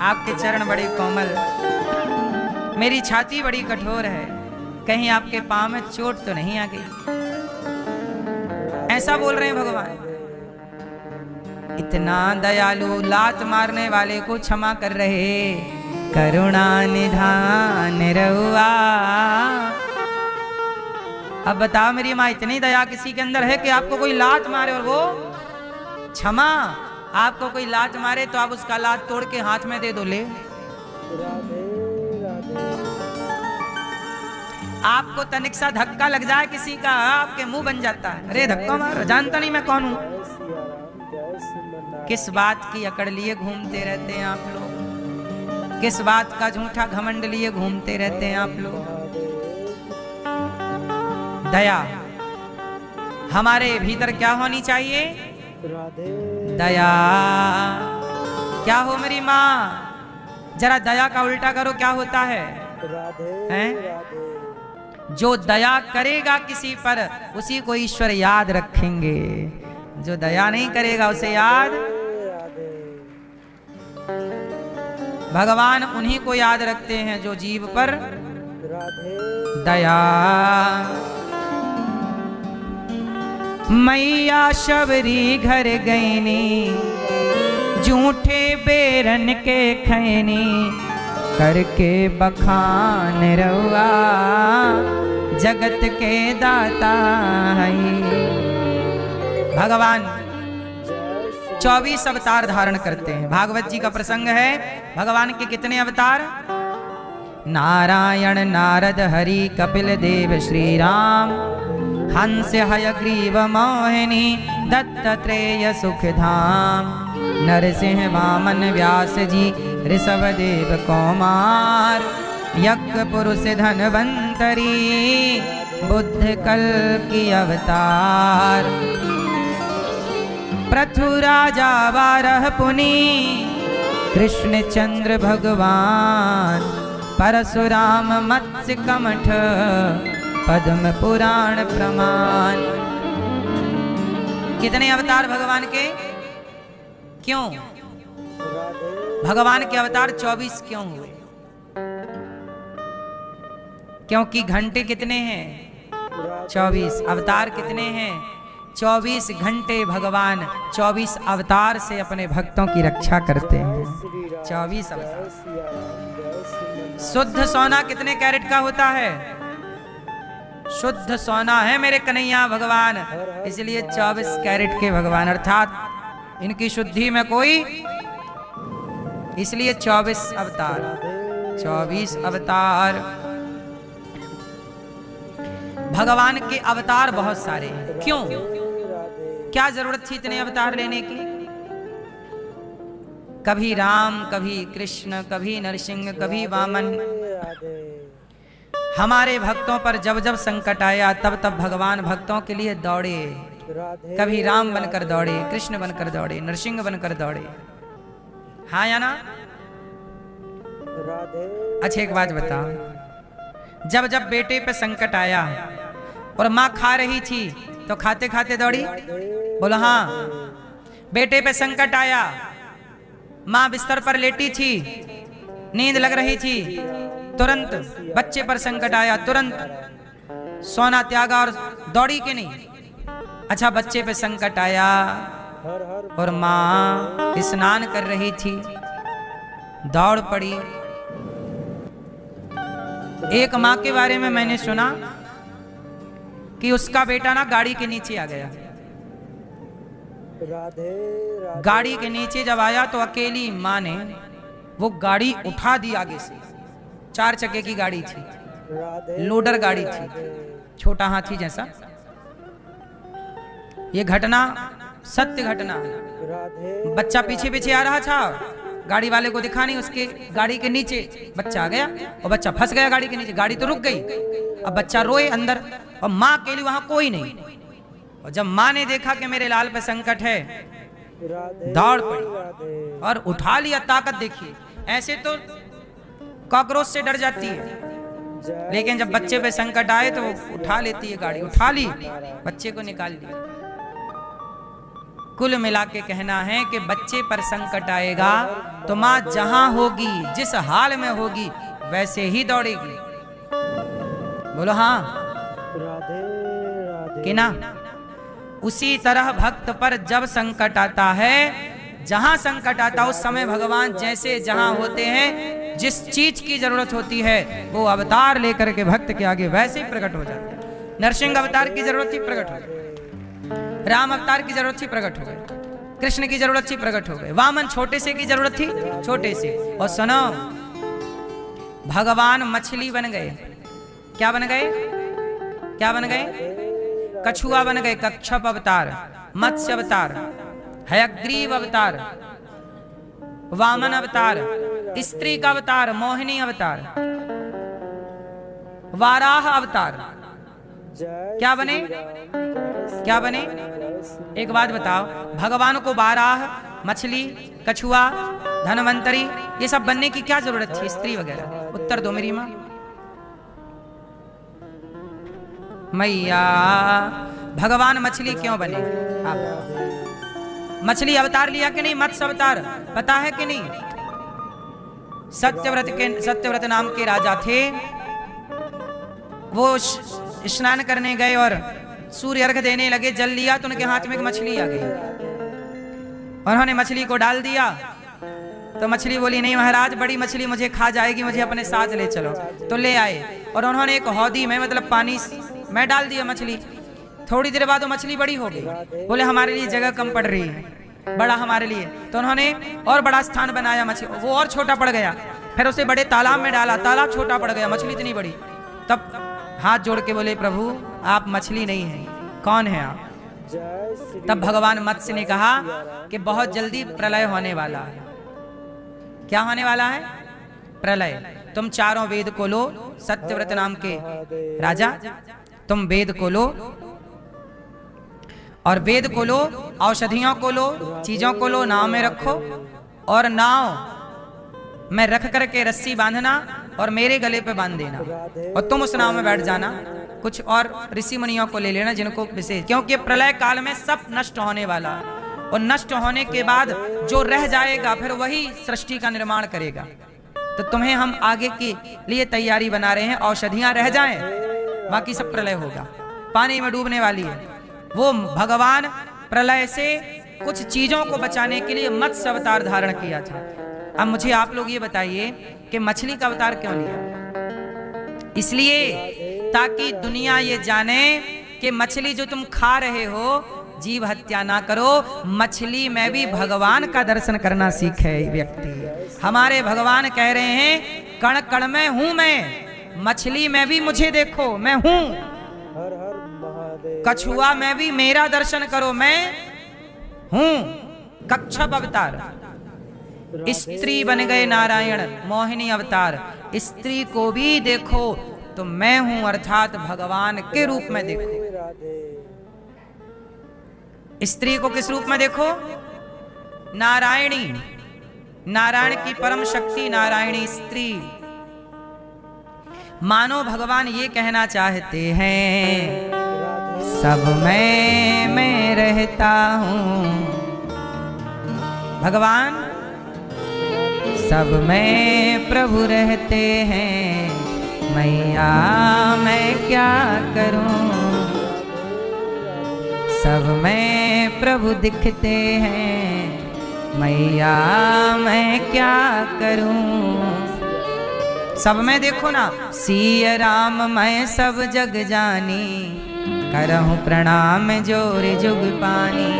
आपके चरण बड़े कोमल, मेरी छाती बड़ी कठोर है, कहीं आपके पांव में चोट तो नहीं आ गई? ऐसा बोल रहे हैं भगवान। इतना दयालु, लात मारने वाले को क्षमा कर रहे, करुणा निधान रहुआ। अब बताओ मेरी माँ, इतनी दया किसी के अंदर है कि आपको कोई लात मारे और वो क्षमा। आपको कोई लात मारे तो आप उसका लात तोड़ के हाथ में दे दो, ले। राधे राधे आपको तनिक सा धक्का लग जाए किसी का, आपके मुंह बन जाता है, अरे धक्का मार, जानता नहीं मैं कौन हूं। जय सिया राम जय श्रीमन किस बात की अकड़ लिए घूमते रहते हैं आप लोग, किस बात का झूठा घमंड लिए घूमते रहते हैं आप लोग। दया हमारे भीतर क्या होनी चाहिए? राधे दया। क्या हो मेरी माँ? जरा दया का उल्टा करो, क्या होता है? राधे हैं? राधे जो दया करेगा किसी पर, उसी को ईश्वर याद रखेंगे। जो दया नहीं करेगा उसे याद, राधे भगवान उन्हीं को याद रखते हैं जो जीव पर राधे दया। मैया शबरी घर गईनी, झूठे बेरन के खैनी, करके बखान रहुआ, जगत के दाता है। भगवान 24 अवतार धारण करते हैं। भागवत जी का प्रसंग है। भगवान के कितने अवतार? नारायण, नारद, हरि, कपिल देव, श्री राम, हंस, हयग्रीव, मोहिनी, दत्तात्रेय, सुखधाम, नरसिंह, वामन, व्यास जी, ऋषभ देव, कौमार, यज्ञ पुरुष, धनवंतरी, बुद्ध कल की अवतार, पृथु राजा, बारह पुनी, कृष्ण चंद्र भगवान, परशुराम, मत्स्य कमठ, पद्म पुराण प्रमाण। कितने अवतार भगवान के? क्यों भगवान के अवतार 24 क्यों हुए? क्योंकि घंटे कितने हैं? 24। अवतार कितने हैं? 24 घंटे भगवान 24 अवतार से अपने भक्तों की रक्षा करते हैं। 24 अवतार। शुद्ध सोना कितने कैरेट का होता है? शुद्ध सोना है मेरे कन्हैया भगवान, इसलिए 24 कैरेट के भगवान, अर्थात इनकी शुद्धि में कोई, इसलिए 24 अवतार। 24 अवतार। भगवान के अवतार बहुत सारे हैं। क्यों? क्या जरूरत थी इतने अवतार लेने की? कभी राम, कभी कृष्ण, कभी नरसिंह, कभी वामन। हमारे भक्तों पर जब जब संकट आया तब तब भगवान भक्तों के लिए दौड़े। कभी राम बनकर दौड़े, कृष्ण बनकर दौड़े, नरसिंह बनकर दौड़े। हाँ या ना? अच्छा एक बात बताओ, जब जब बेटे पे संकट आया और माँ खा रही थी तो खाते खाते दौड़ी? बोलो हाँ। बेटे पे संकट आया, माँ बिस्तर पर लेटी थी, नींद लग रही थी, तुरंत बच्चे पर संकट आया, तुरंत सोना त्यागा और दौड़ी के नहीं? अच्छा बच्चे पे संकट आया और माँ स्नान कर रही थी, दौड़ पड़ी। एक माँ के बारे में मैंने सुना कि उसका बेटा ना गाड़ी के नीचे आ गया। गाड़ी के नीचे जब आया तो अकेली माँ ने वो गाड़ी उठा दी आगे से। 4 चक्के की गाड़ी थी, लोडर गाड़ी थी, छोटा हाथी जैसा। ये घटना सत्य घटना है। बच्चा पीछे पीछे आ रहा था, गाड़ी वाले को दिखा नहीं, उसके गाड़ी के नीचे बच्चा आ गया और बच्चा फंस गया गाड़ी के नीचे। गाड़ी तो रुक गई, अब बच्चा रोए अंदर और माँ अकेली, वहां कोई नहीं। और जब माँ ने देखा कि मेरे लाल पे संकट है, दौड़ पड़ी और उठा लिया। ताकत देखिए, ऐसे तो कॉकरोच से डर जाती है, लेकिन जब बच्चे पे संकट आए तो उठा लेती है गाड़ी। उठा ली, बच्चे को निकाल लिया। कुल मिला के कहना है कि बच्चे पर संकट आएगा तो माँ जहां होगी, जिस हाल में होगी, वैसे ही दौड़ेगी। बोलो हाँ कि ना? उसी तरह भक्त पर जब संकट आता है, जहां संकट आता उस समय भगवान जैसे जहां होते हैं, जिस चीज की जरूरत होती है वो अवतार लेकर के भक्त के आगे वैसे ही प्रकट हो जाते हैं। नरसिंह अवतार की जरूरत थी, प्रकट हो गए। राम अवतार की जरूरत थी, प्रकट हो गए। कृष्ण की जरूरत थी, प्रकट हो गए। वामन छोटे से की जरूरत थी, छोटे से। और सुनो, भगवान मछली बन गए। क्या बन गए? क्या बन गए? कछुआ बन गए, कच्छप अवतार, मत्स्य अवतार, हयग्रीव अवतार, वामन अवतार, स्त्री का अवतार, मोहिनी अवतार, वाराह अवतार। क्या बने? क्या बने? एक बात बताओ, भगवान को वाराह, मछली, कछुआ, धनवंतरी ये सब बनने की क्या जरूरत थी? स्त्री वगैरह। उत्तर दो मेरी मां। मैया भगवान मछली क्यों बने? आप मछली अवतार लिया कि नहीं? मत्स्य अवतार पता है कि नहीं? सत्यव्रत नाम के राजा थे। वो स्नान करने गए और सूर्य अर्घ देने लगे। जल लिया तो उनके हाथ में एक मछली आ गई। उन्होंने मछली को डाल दिया तो मछली बोली, नहीं महाराज, बड़ी मछली मुझे खा जाएगी, मुझे अपने साथ ले चलो। तो ले आए और उन्होंने एक हौदी में, मतलब पानी में डाल दिया मछली। थोड़ी देर बाद वो मछली बड़ी हो गई। बोले हमारे लिए जगह कम पड़ रही है, बड़ा हमारे लिए। तो उन्होंने और बड़ा स्थान बनाया मछली, वो और छोटा पड़ गया। फिर उसे बड़े तालाब में डाला, तालाब छोटा पड़ गया, मछली इतनी बड़ी। तब हाथ जोड़ के बोले, प्रभु आप मछली नहीं है, कौन है आप? तब भगवान मत्स्य ने कहा कि बहुत जल्दी प्रलय होने वाला है। क्या होने वाला है? प्रलय। तुम चारों वेद को लो, सत्यव्रत नाम के राजा, तुम वेद को लो और वेद को लो, औषधियों को लो, चीजों को लो, नाव में रखो और नाव में रख करके रस्सी बांधना और मेरे गले पे बांध देना और तुम उस नाव में बैठ जाना। कुछ और ऋषि मुनियों को ले लेना जिनको विशेष, क्योंकि प्रलय काल में सब नष्ट होने वाला है और नष्ट होने के बाद जो रह जाएगा फिर वही सृष्टि का निर्माण करेगा। तो तुम्हें हम आगे के लिए तैयारी बना रहे हैं। औषधियां रह जाएं, बाकी सब प्रलय होगा, पानी में डूबने वाली है। वो भगवान प्रलय से कुछ चीजों को बचाने के लिए मत्स्य अवतार धारण किया था। अब मुझे आप लोग ये बताइए कि मछली का अवतार क्यों लिया? इसलिए ताकि दुनिया ये जाने कि मछली जो तुम खा रहे हो, जीव हत्या ना करो। मछली में भी भगवान का दर्शन करना सीखे व्यक्ति। हमारे भगवान कह रहे हैं, कण कण में हूं मैं, मछली में भी मुझे देखो, मैं हूं। कछुआ में भी मेरा दर्शन करो, मैं हूं। कच्छप अवतार, स्त्री बन गए नारायण, मोहिनी अवतार, स्त्री को भी देखो तो मैं हूं, अर्थात भगवान के रूप में देखो। स्त्री को किस रूप में देखो? नारायणी, नारायण की परम शक्ति नारायणी स्त्री। मानो भगवान ये कहना चाहते हैं, सब मैं रहता हूं। भगवान सब में प्रभु रहते हैं, मैया मैं क्या करूं। सब में प्रभु दिखते हैं, मैया मैं क्या करूं। सब में देखो ना, सिया राम मैं सब जग जानी, करहूं प्रणाम जोर जुग पानी।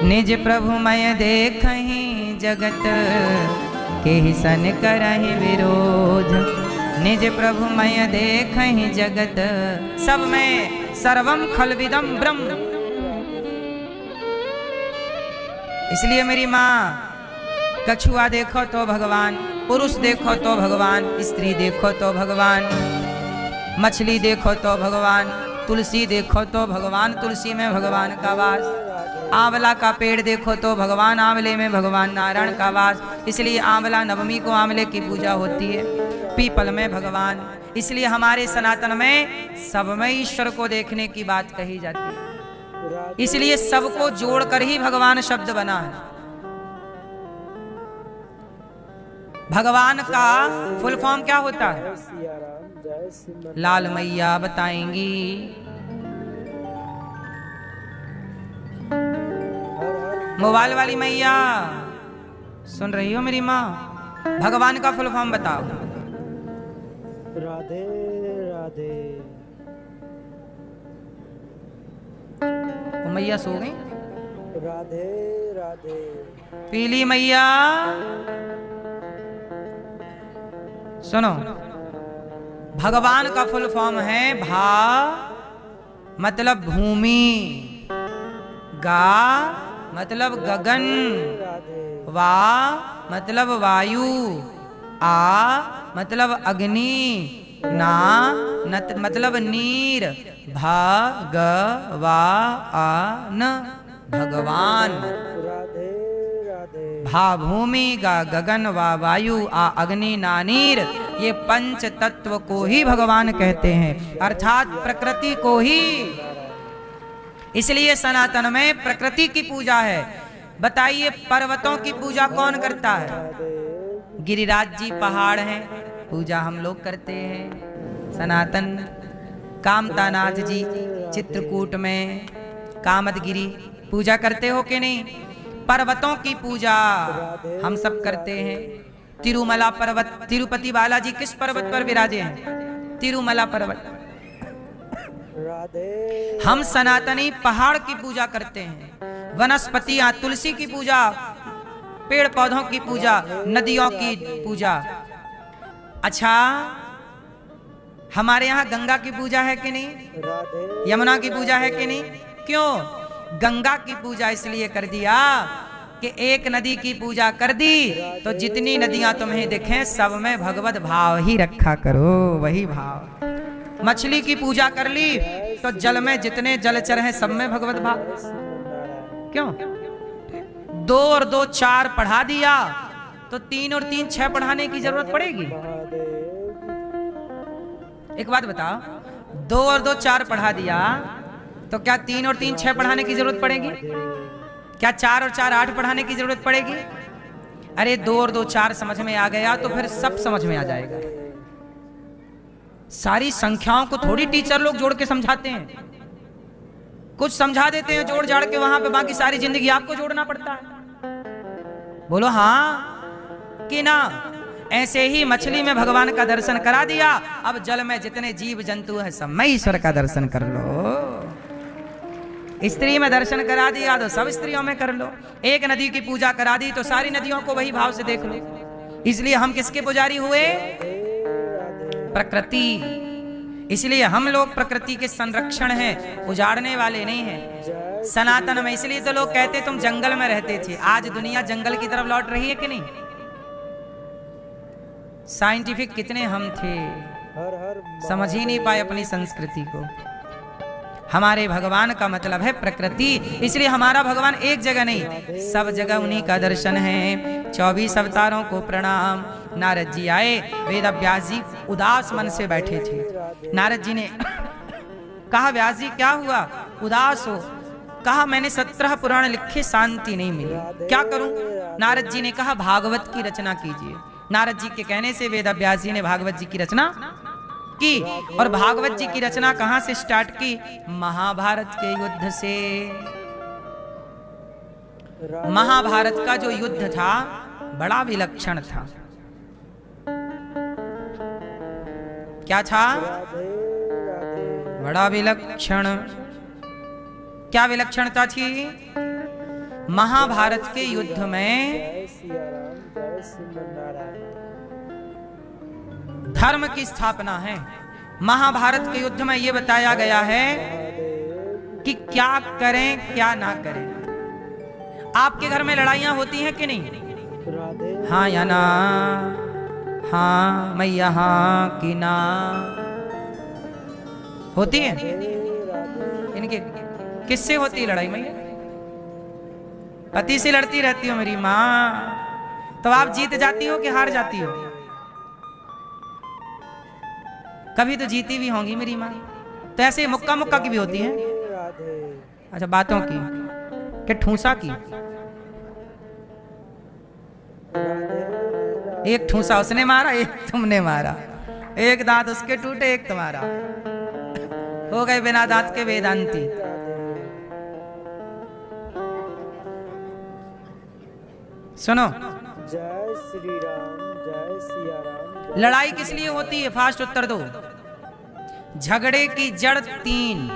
निज प्रभु मैं देखहीं जगत, के सन करहि विरोध। निज प्रभु मैं देखहीं जगत, सब में सर्वम खलविदम ब्रह्म। इसलिए मेरी माँ, कछुआ देखो तो भगवान, पुरुष देखो तो भगवान, स्त्री देखो तो भगवान, मछली देखो तो भगवान, तुलसी देखो तो भगवान, तुलसी में भगवान का वास। आंवला का पेड़ देखो तो भगवान, आंवले में भगवान नारायण का वास। इसलिए आंवला नवमी को आंवले की पूजा होती है। पीपल में भगवान। इसलिए हमारे सनातन में सब में ईश्वर को देखने की बात कही जाती है। इसलिए सबको जोड़कर ही भगवान शब्द बना है। भगवान का फुल फॉर्म क्या होता है? लाल मैया बताएंगी। मोबाइल वाली मैया सुन रही हो मेरी माँ? भगवान का फुल फॉर्म बताओ। राधे राधे। वो मैया सो गई। राधे राधे। पीली मैया सुनो, भगवान का फुल फॉर्म है भा मतलब भूमि, गा मतलब गगन, वा मतलब वायु, आ मतलब अग्नि, ना मतलब नीर, भगवान भगवान। राधे राधे। भा भूमि, गा गगन, वा वायु, आ अग्नि, ना नीर, ये पंच तत्व को ही भगवान कहते हैं, अर्थात प्रकृति को ही। इसलिए सनातन में प्रकृति की पूजा है। बताइए पर्वतों की पूजा कौन करता है? गिरिराज जी पहाड़ हैं, पूजा हम लोग करते हैं सनातन। कामतानाथ जी चित्रकूट में कामदगिरी पूजा करते हो कि नहीं? पर्वतों की पूजा हम सब करते हैं। तिरुमला पर्वत, तिरुपति बालाजी किस पर्वत पर विराजे हैं? तिरुमला पर्वत। हम सनातनी पहाड़ की पूजा करते हैं, वनस्पतियां, तुलसी की पूजा, पेड़ पौधों की पूजा, नदियों की पूजा। अच्छा, हमारे यहाँ गंगा की पूजा है कि नहीं? यमुना की पूजा है कि नहीं? क्यों? गंगा की पूजा इसलिए कर दिया कि एक नदी की पूजा कर दी तो जितनी नदियां तुम्हें दिखें सब में भगवत भाव ही रखा करो, वही भाव। मछली की पूजा कर ली तो जल में जितने जलचर हैं सब में भगवत भाव। क्यों? 2 और 2 4 पढ़ा दिया तो 3 और 3 6 पढ़ाने की जरूरत पड़ेगी? एक बात बताओ, 2 और 2 4 पढ़ा दिया तो क्या 3 और 3 6 पढ़ाने की जरूरत पड़ेगी? क्या 4 और 4 8 पढ़ाने की जरूरत पड़ेगी? अरे 2 और 2 4 समझ में आ गया तो फिर सब समझ में आ जाएगा। सारी संख्याओं को थोड़ी टीचर लोग जोड़ के समझाते हैं, कुछ समझा देते हैं जोड़ जाड़ के, वहां पे बाकी सारी जिंदगी आपको जोड़ना पड़ता है। बोलो हाँ कि ना? ऐसे ही मछली में भगवान का दर्शन करा दिया, अब जल में जितने जीव जंतु हैं सब में ईश्वर का दर्शन कर लो। स्त्री में दर्शन करा दिया तो सब स्त्रियों में कर लो। एक नदी की पूजा करा दी तो सारी नदियों को वही भाव से देख लो। इसलिए हम किसके पुजारी हुए? प्रकृति। इसलिए हम लोग प्रकृति के संरक्षण हैं, उजाड़ने वाले नहीं हैं। सनातन में इसलिए तो लोग कहते तुम जंगल में रहते थे, आज दुनिया जंगल की तरफ लौट रही है कि नहीं? साइंटिफिक कितने हम थे, समझ ही नहीं पाए अपनी संस्कृति को। हमारे भगवान का मतलब है प्रकृति, इसलिए हमारा भगवान एक जगह नहीं, सब जगह उन्हीं का दर्शन है। 24 अवतारों को प्रणाम। नारद जी आए, वेद व्यास जी उदास मन से बैठे थे। नारद जी ने कहा व्यास जी क्या हुआ, उदास हो? कहा मैंने 17 पुराण लिखे, शांति नहीं मिली, क्या करूं? नारद जी ने कहा भागवत की रचना कीजिए। नारद जी के कहने से वेद व्यास जी ने भागवत जी की रचना की। और भागवत जी की रचना कहां से स्टार्ट की? महाभारत के युद्ध से। महाभारत का जो युद्ध था बड़ा विलक्षण था। क्या था? बड़ा विलक्षण। क्या विलक्षणता थी? महाभारत के युद्ध में धर्म की स्थापना है। महाभारत के युद्ध में यह बताया गया है कि क्या करें क्या ना करें। आपके घर में लड़ाइयां होती हैं कि नहीं? हाँ या ना? हाँ मैया हाँ कि ना? होती है? इनके किससे होती है लड़ाई मैया? पति से लड़ती रहती हो मेरी माँ, तो आप जीत जाती हो कि हार जाती हो? कभी तो जीती भी होंगी मेरी माँ। तो ऐसे मुक्का मुक्का की भी होती है। अच्छा, बातों की कि ठूसा की? एक ठूसा उसने मारा, एक तुमने मारा, एक दांत उसके टूटे, एक तुम्हारा। हो गए बिना दांत के वेदांती। सुनो, जय श्री राम जय सिया राम। लड़ाई किस लिए होती है? फास्ट उत्तर दो। झगड़े की जड़ तीन,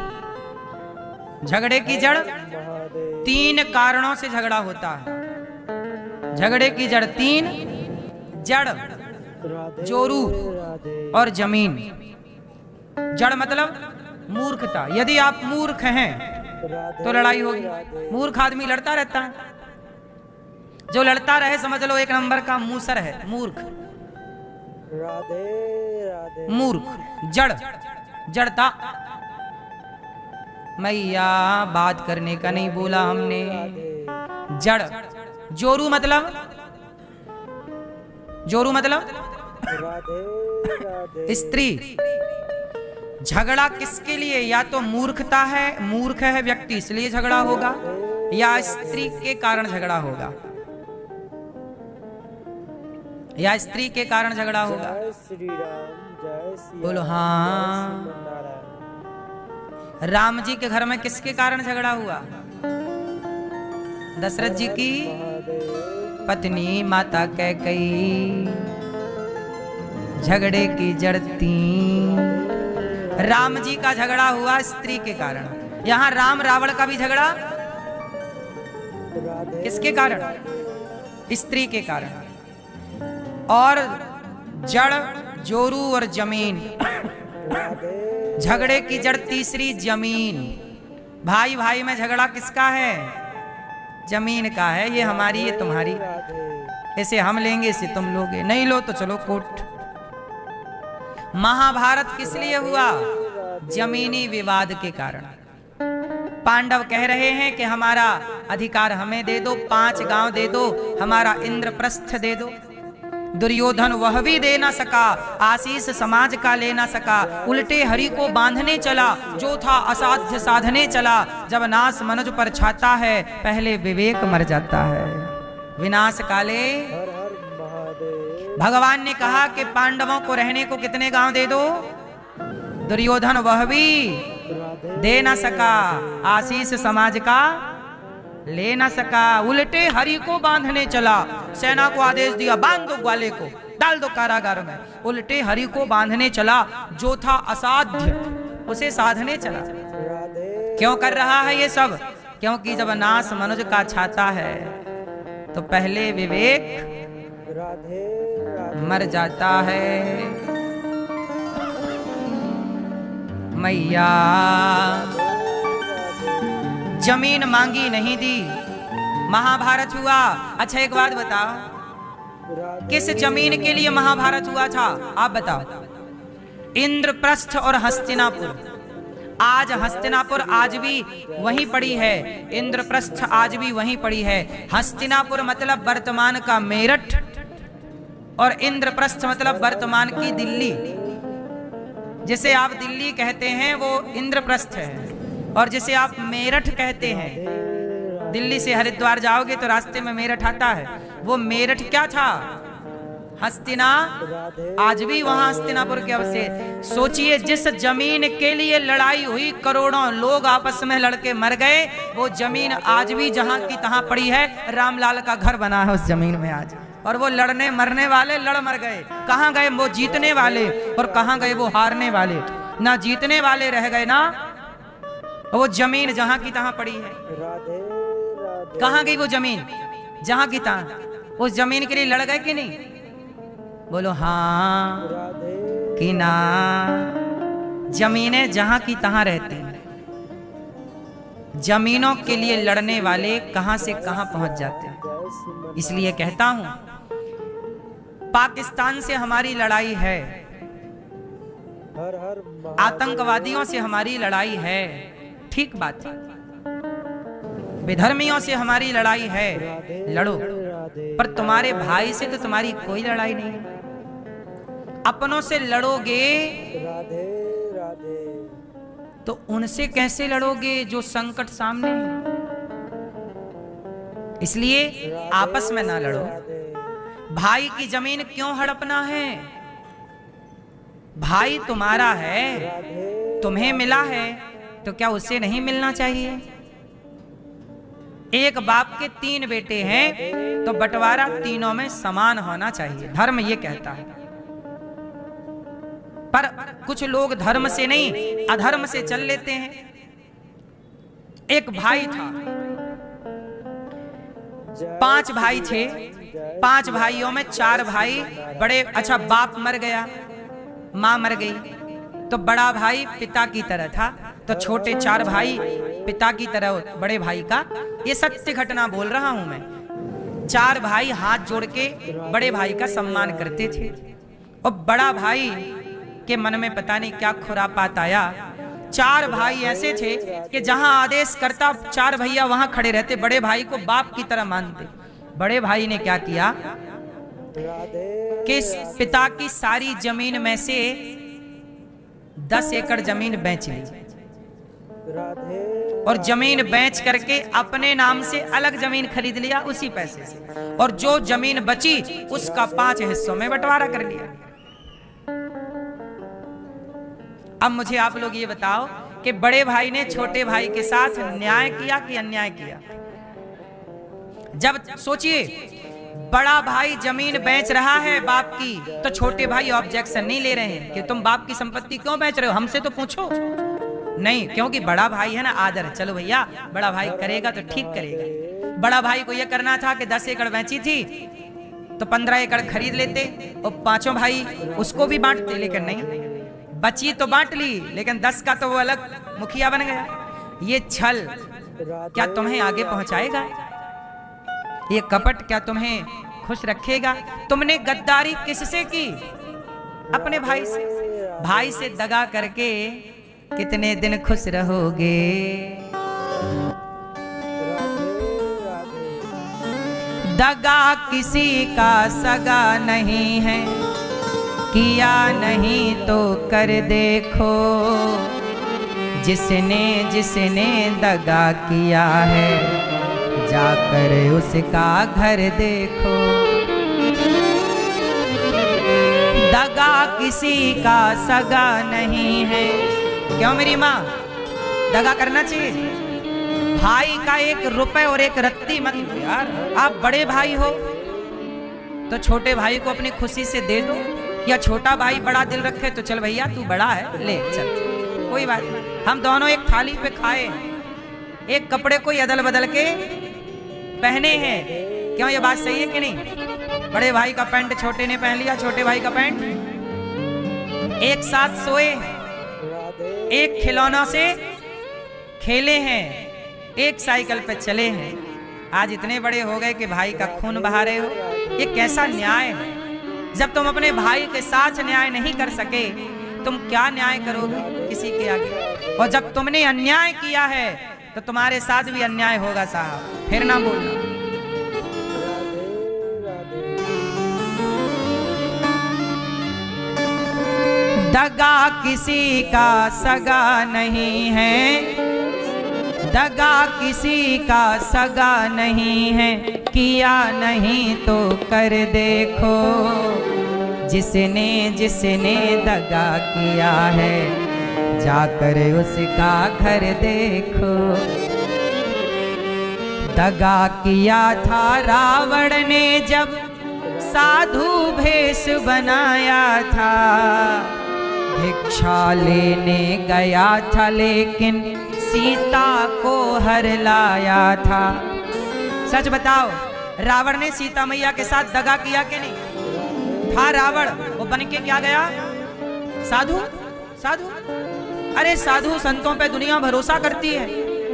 झगड़े की जड़ महादेव तीन कारणों से झगड़ा होता है। झगड़े की जड़ तीन, जड़, राधे जोरू राधे और जमीन। जड़ मतलब मूर्खता। यदि आप मूर्ख हैं राधे तो लड़ाई होगी। राधे मूर्ख आदमी लड़ता रहता है। जो लड़ता रहे समझ लो एक नंबर का मूसर है, मूर्ख। राधे राधे मूर्ख, जड़, जड़ता। मैया बात करने का नहीं बोला हमने। जड़, जोरू मतलब, जोरू मतलब राधे राधे स्त्री। झगड़ा किसके लिए? या तो मूर्खता है, मूर्ख है व्यक्ति इसलिए झगड़ा होगा, या स्त्री के कारण झगड़ा होगा, या स्त्री के कारण झगड़ा होगा। जय श्री राम जय सिया बोलो राम, हाँ। जय श्रीमन्नारायण। राम जी के घर में किसके कारण झगड़ा हुआ? दशरथ जी की महादेव पत्नी माता कैकेयी। झगड़े की जड़ तीन। राम जी का झगड़ा हुआ स्त्री के कारण। यहाँ राम रावण का भी झगड़ा राधे किसके कारण? स्त्री के कारण। और जड़, जोरू और जमीन। राधे झगड़े की जड़ तीसरी, जमीन। भाई भाई में झगड़ा किसका है? जमीन का है। ये हमारी, ये तुम्हारी। राधे ऐसे हम लेंगे, इसे तुम लोगे, नहीं लो तो चलो कोर्ट। महाभारत किस लिए हुआ? जमीनी विवाद के कारण। पांडव कह रहे हैं कि हमारा अधिकार हमें दे दो, 5 गांव दे दो, हमारा इंद्रप्रस्थ दे दो। दुर्योधन वह भी दे ना सका, आशीष समाज का ले ना सका, उल्टे हरि को बांधने चला, जो था असाध्य साधने चला। जब नाश मनुज पर छाता है, पहले विवेक मर जाता है। विनाश काले हर हर महादेव भगवान ने कहा कि पांडवों को रहने को कितने गांव दे दो? दुर्योधन वह भी राधे दे ना सका, आशीष समाज का ले ना सका, उल्टे हरि को बांधने चला। सेना को आदेश दिया, बांध दो ग्वाले को, डाल दो कारागार में। उल्टे हरि को बांधने चला, जो था असाध्य उसे साधने चला। राधे क्यों कर रहा है ये सब? क्योंकि जब नाश मनुज का छाता है तो पहले विवेक राधे राधे मर जाता है। मैया जमीन मांगी नहीं दी, महाभारत हुआ। अच्छा एक बात बताओ, राधे किस जमीन के लिए महाभारत हुआ था? आप बताओ। इंद्रप्रस्थ और हस्तिनापुर। आज हस्तिनापुर आज भी वहीं पड़ी है, इंद्रप्रस्थ आज भी वहीं पड़ी है। हस्तिनापुर मतलब वर्तमान का मेरठ, और इंद्रप्रस्थ मतलब वर्तमान की दिल्ली। जिसे आप दिल्ली कहते हैं वो इंद्रप्रस्थ है, और जिसे आप मेरठ कहते हैं, दिल्ली से हरिद्वार जाओगे तो रास्ते में मेरठ आता है, वो मेरठ क्या था? हस्तिना। आज भी वहां हस्तिनापुर के अवशेष। सोचिए, जिस जमीन के लिए लड़ाई हुई, करोड़ों लोग आपस में लड़के मर गए, वो जमीन आज भी जहां की तहां पड़ी है। रामलाल का घर बना है उस जमीन में आज, और वो लड़ने मरने वाले लड़ मर गए। कहां गए वो जीतने वाले, और कहां गए वो हारने वाले? ना जीतने वाले रह गए, ना वो जमीन जहां की तहां पड़ी है। राधे राधे कहां गई वो जमीन? जहां की तहां। उस जमीन के लिए लड़ गए कि नहीं? बोलो हाँ राधे कि ना। जमीनें जहां की तहां रहती हैं। जमीनों के लिए लड़ने वाले कहां से कहां पहुंच जाते हैं। जय श्रीमन इसलिए कहता हूं, पाकिस्तान से हमारी लड़ाई है, हर हर महादेव आतंकवादियों से हमारी लड़ाई है, ठीक बात है। विधर्मियों से हमारी लड़ाई है, लड़ो। राधे पर तुम्हारे भाई से तो तुम्हारी कोई लड़ाई नहीं है। अपनों से लड़ोगे राधे राधे तो उनसे कैसे लड़ोगे जो संकट सामने है? इसलिए आपस में ना लड़ो। भाई की जमीन क्यों हड़पना है? भाई तुम्हारा है, तुम्हें मिला है, तो क्या उससे नहीं मिलना चाहिए? एक बाप के 3 बेटे हैं तो बंटवारा तीनों में समान होना चाहिए, धर्म ये कहता है। पर कुछ लोग धर्म से नहीं अधर्म से चल लेते हैं। एक भाई था, 5 भाई थे, 5 भाइयों में 4 भाई बड़े, अच्छा बाप मर गया, मां मर गई, तो बड़ा भाई पिता की तरह था, तो छोटे 4 भाई पिता की तरह बड़े भाई का, ये सत्य घटना बोल रहा हूं मैं। 4 भाई हाथ जोड़ के बड़े भाई का सम्मान करते थे, और बड़ा भाई के मन में पता नहीं क्या खुरापात आया। 4 भाई ऐसे थे कि जहां आदेश करता 4 भैया वहां खड़े रहते, बड़े भाई को बाप की तरह मानते। बड़े भाई ने क्या किया कि पिता की सारी जमीन में से 10 एकड़ जमीन बेच ली, और जमीन बेच करके अपने नाम से अलग जमीन खरीद लिया उसी पैसे से, और जो जमीन बची उसका 5 हिस्सों में बंटवारा कर लिया। अब मुझे आप लोग ये बताओ कि बड़े भाई ने छोटे भाई के साथ न्याय किया कि अन्याय किया? जब सोचिए बड़ा भाई जमीन बेच रहा है बाप की, तो छोटे भाई ऑब्जेक्शन नहीं ले रहे हैं कि तुम बाप की संपत्ति क्यों बेच रहे हो, हमसे तो पूछो। नहीं, क्योंकि बड़ा भाई है ना, आदर। चलो भैया बड़ा भाई करेगा तो ठीक करेगा। बड़ा भाई को यह करना था कि 10 एकड़ बेची थी तो 15 एकड़ खरीद लेते, और 5 भाई उसको भी बांटते, लेकिन नहीं, बची तो बांट ली, लेकिन 10 का तो वो अलग मुखिया बन गया। ये छल क्या तुम्हें आगे पहुंचाएगा? ये कपट क्या तुम्हें खुश रखेगा? तुमने गद्दारी किससे की? अपने भाई से। भाई से दगा करके कितने दिन खुश रहोगे? दगा किसी का सगा नहीं है, किया नहीं तो कर देखो, जिसने जिसने दगा किया है जाकर उसका घर देखो। दगा किसी का सगा नहीं है। क्यों मेरी माँ? दगा करना चाहिए? भाई का 1 रुपए और 1 रत्ती मत दो यार। आप बड़े भाई हो तो छोटे भाई को अपनी खुशी से दे दो, या छोटा भाई बड़ा दिल रखे तो चल भैया तू बड़ा है ले चल, कोई बात नहीं, हम दोनों एक थाली पे खाए, एक कपड़े को अदल बदल के पहने हैं। क्यों ये बात सही है कि नहीं? बड़े भाई का पैंट छोटे ने पहन लिया, छोटे भाई का पैंट, एक साथ सोए, एक खिलौना से खेले हैं, एक साइकिल पे चले हैं। आज इतने बड़े हो गए कि भाई का खून बहा रहे हो। ये कैसा न्याय है? जब तुम अपने भाई के साथ न्याय नहीं कर सके, तुम क्या न्याय करोगे किसी के आगे? और जब तुमने अन्याय किया है तो तुम्हारे साथ भी अन्याय होगा साहब, फिर ना बोलना। दगा किसी का सगा नहीं है, दगा किसी का सगा नहीं है, किया नहीं तो कर देखो, जिसने जिसने दगा किया है जाकर उसका घर देखो। दगा किया था रावण ने जब साधु भेष बनाया था, भिक्षा लेने गया था लेकिन सीता को हर लाया था। सच बताओ, रावण ने सीता मैया के साथ दगा किया कि नहीं? था रावण, वो बन के क्या गया? साधु। साधु, अरे साधु संतों पे दुनिया भरोसा करती है,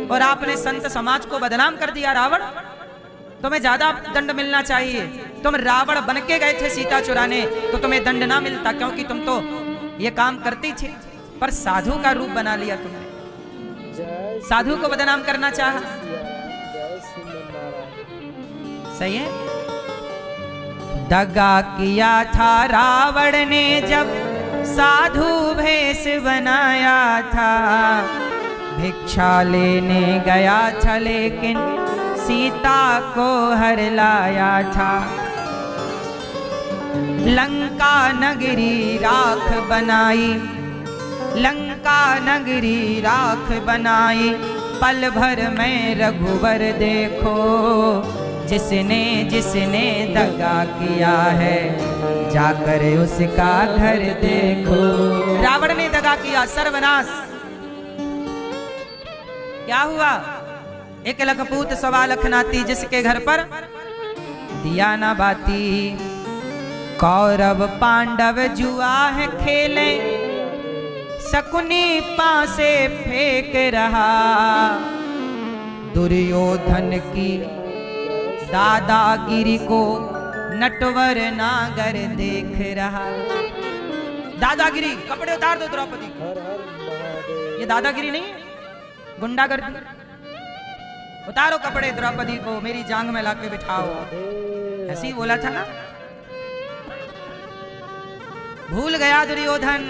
और आपने संत समाज को बदनाम कर दिया रावण। तुम्हें ज्यादा दंड मिलना चाहिए। तुम रावण बन के गए थे सीता चुराने तो तुम्हें दंड ना मिलता, क्योंकि तुम तो ये काम करती थी, पर साधु का रूप बना लिया तुमने, साधु को बदनाम करना चाहा। सही है? दगा किया था रावण ने जब साधु भेष बनाया था, भिक्षा लेने गया था लेकिन सीता को हर लाया था। लंका नगरी राख बनाई, लंका नगरी राख बनाई, पल भर में रघुवर देखो, जिसने जिसने दगा किया है जाकर उसका घर देखो। रावण ने दगा किया, सर्वनाश। क्या हुआ? एक लखपूत सवा लख नाती, जिसके घर पर दिया ना बाती। कौरव पांडव जुआ है खेले, शकुनी पासे फेंक रहा। दुर्योधन की दादागिरी को नटवर नागर देख रहा। दादागिरी, कपड़े उतार दो द्रौपदी को। हर हर महादेव। ये दादागिरी नहीं है, गुंडागर्दी। उतारो कपड़े द्रौपदी को, मेरी जांग में लाके बिठाओ। राधे ऐसे ही बोला था ना। भूल गया दुर्योधन।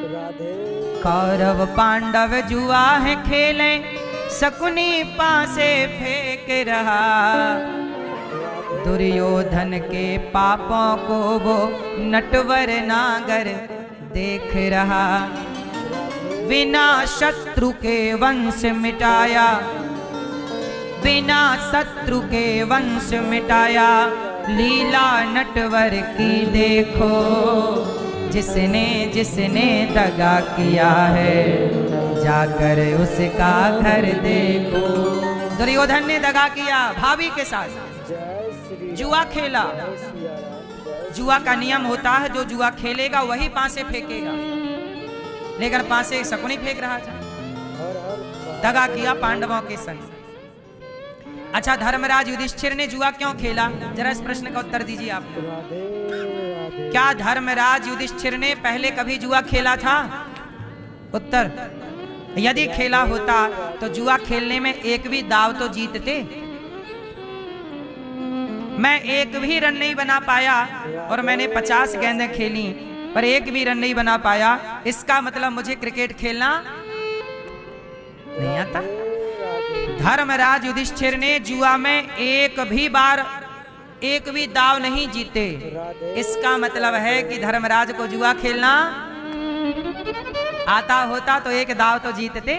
राधे कौरव पांडव जुआ है खेले, शकुनी पासे फेंक रहा। दुर्योधन के पापों को वो नटवर नागर देख रहा। बिना शत्रु के वंश मिटाया, बिना शत्रु के वंश मिटाया। लीला नटवर की देखो, जिसने जिसने दगा किया है जाकर उसका घर देखो। दुर्योधन ने दगा किया भाभी के साथ, जय श्री जुआ खेला। जय सिया राम जय जुआ का नियम होता है, जो जुआ खेलेगा वही पासे फेंकेगा, लेकिन पासे शकुनी फेंक रहा था। हर हर दगा किया पांडवों के संग। अच्छा, धर्मराज युधिष्ठिर ने जुआ क्यों खेला? जरा इस प्रश्न का उत्तर दीजिए आप। राधे राधे। क्या धर्मराज युधिष्ठिर ने पहले कभी जुआ खेला था? उत्तर, यदि खेला होता तो जुआ खेलने में एक भी दाव तो जीतते। मैं एक भी रन नहीं बना पाया और मैंने 50 गेंदें खेली पर एक भी रन नहीं बना पाया। इसका मतलब मुझे क्रिकेट खेलना नहीं आता। धर्मराज युधिष्ठिर ने जुआ में एक भी बार एक भी दाव नहीं जीते। इसका मतलब है कि धर्मराज को जुआ खेलना आता होता तो एक दाव तो जीतते,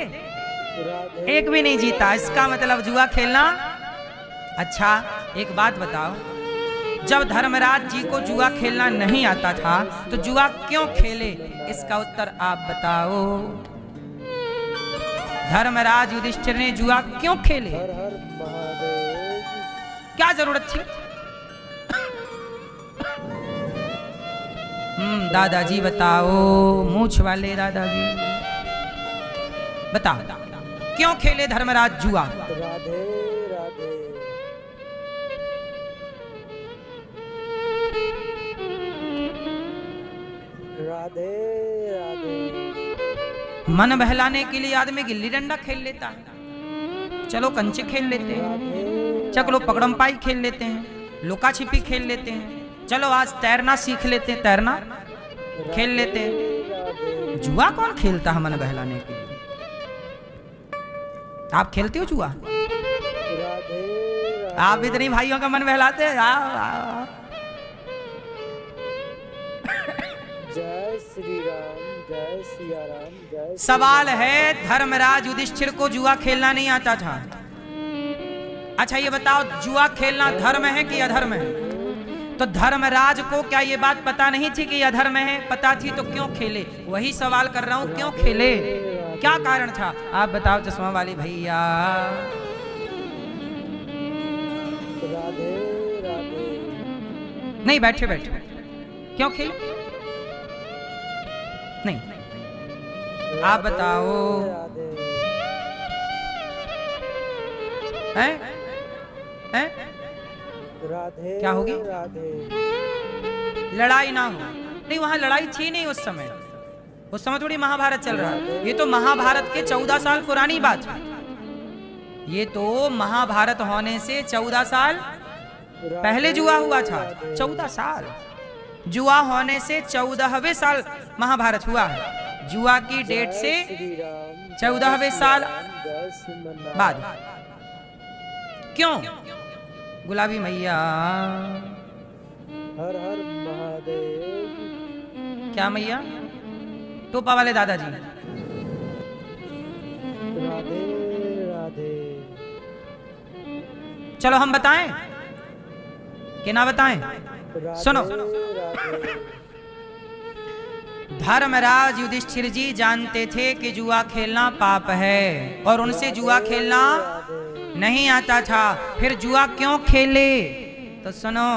एक भी नहीं जीता। इसका मतलब जुआ खेलना। अच्छा, एक बात बताओ, जब धर्मराज जी को जुआ खेलना नहीं आता था तो जुआ क्यों खेले? इसका उत्तर आप बताओ। धर्मराज युधिष्ठिर ने जुआ क्यों खेले? हर हर महादेव। क्या जरूरत थी? दादाजी बताओ, मूछ वाले दादाजी बताओ, क्यों खेले धर्मराज जुआ? राधे राधे। राधे राधे। मन बहलाने के लिए आदमी गिल्ली डंडा खेल लेता है, चलो कंचे खेल लेते हैं, चलो पकड़म पाई खेल लेते हैं, लुका छिपी खेल लेते हैं, चलो आज तैरना सीख लेते हैं, तैरना खेल लेते हैं। जुआ कौन खेलता है मन बहलाने के लिए? आप खेलते हो जुआ? आप इतनी भाइयों का मन बहलाते हैं? जय श्री राम जय सिया राम जय। सवाल है, धर्मराज युधिष्ठिर को जुआ खेलना नहीं आता था। अच्छा ये बताओ, जुआ खेलना धर्म है कि अधर्म है? तो धर्मराज को क्या ये बात पता नहीं थी कि अधर्म है? पता थी तो क्यों खेले? वही सवाल कर रहा हूं, क्यों खेले? क्या कारण था? आप बताओ चश्मा वाली भैया। राधे राधे। नहीं, बैठे बैठे क्यों खेले? नहीं, आप बताओ। हैं? हैं? राधे क्या होगी? राधे। लड़ाई ना हो। नहीं, वहां लड़ाई थी नहीं उस समय। उस समय थोड़ी महाभारत चल रहा है। ये तो महाभारत के 14 साल पुरानी बात है। ये तो महाभारत होने से 14 साल पहले जुआ हुआ था। 14 साल जुआ होने से 14वें साल महाभारत हुआ है। जुआ की डेट से 14वें साल बाद। क्यों? गुलाबी मैया। हर हर महादेव। क्या मैया? टोपा वाले दादाजी। राधे चलो हम बताएं कि ना बताएं? सुनो। राधे धर्मराज युधिष्ठिर जी जानते थे कि जुआ खेलना पाप है और उनसे जुआ खेलना नहीं आता था, फिर जुआ क्यों खेले? तो सुनो,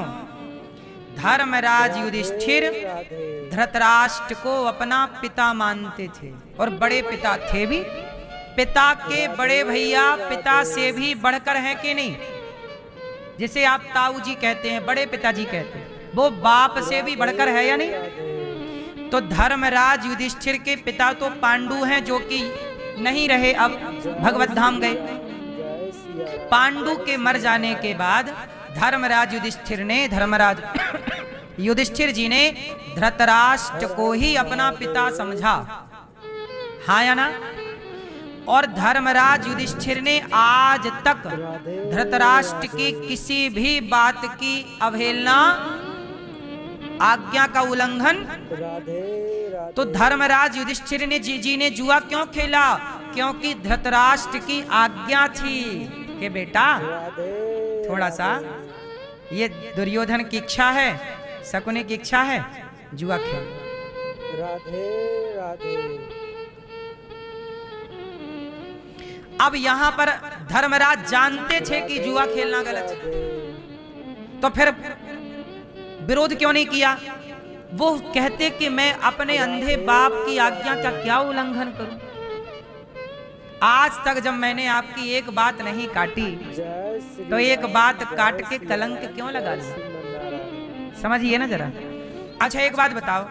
धर्मराज युधिष्ठिर राधे धृतराष्ट्र को अपना पिता मानते थे और बड़े पिता थे भी। पिता के बड़े भैया पिता से भी बढ़कर हैं कि नहीं? जिसे आप ताऊ जी कहते हैं, बड़े पिताजी कहते हैं, वो बाप से भी बढ़कर है या नहीं? तो धर्मराज युधिष्ठिर के पिता तो पांडु हैं, जो कि नहीं रहे, अब भगवत धाम गए। जय सिया राम पांडु के मर जाने के बाद धर्मराज युधिष्ठिर जी ने धृतराष्ट्र को ही अपना पिता समझा, हाँ या ना? और धर्मराज युधिष्ठिर ने आज तक धृतराष्ट्र की किसी भी बात की अवहेलना, आज्ञा का उल्लंघन। राधे राधे तो धर्मराज युधिष्ठिर ने जी ने जुआ क्यों खेला? क्योंकि धृतराष्ट्र की आज्ञा थी कि बेटा राधे थोड़ा सा, ये दुर्योधन की इच्छा है, शकुनी की इच्छा है, जुआ खेल। राधे राधे अब यहां पर धर्मराज जानते थे कि जुआ खेलना गलत है, तो फिर विरोध क्यों नहीं किया? वो कहते कि मैं अपने अंधे बाप की आज्ञा का क्या उल्लंघन करूं? आज तक जब मैंने आपकी एक बात नहीं काटी, जय श्री तो एक राम, बात काट जय के श्री कलंक राम, क्यों लगा जय लूं? श्रीमन नारायण। समझिए ना जरा। अच्छा एक बात बताओ,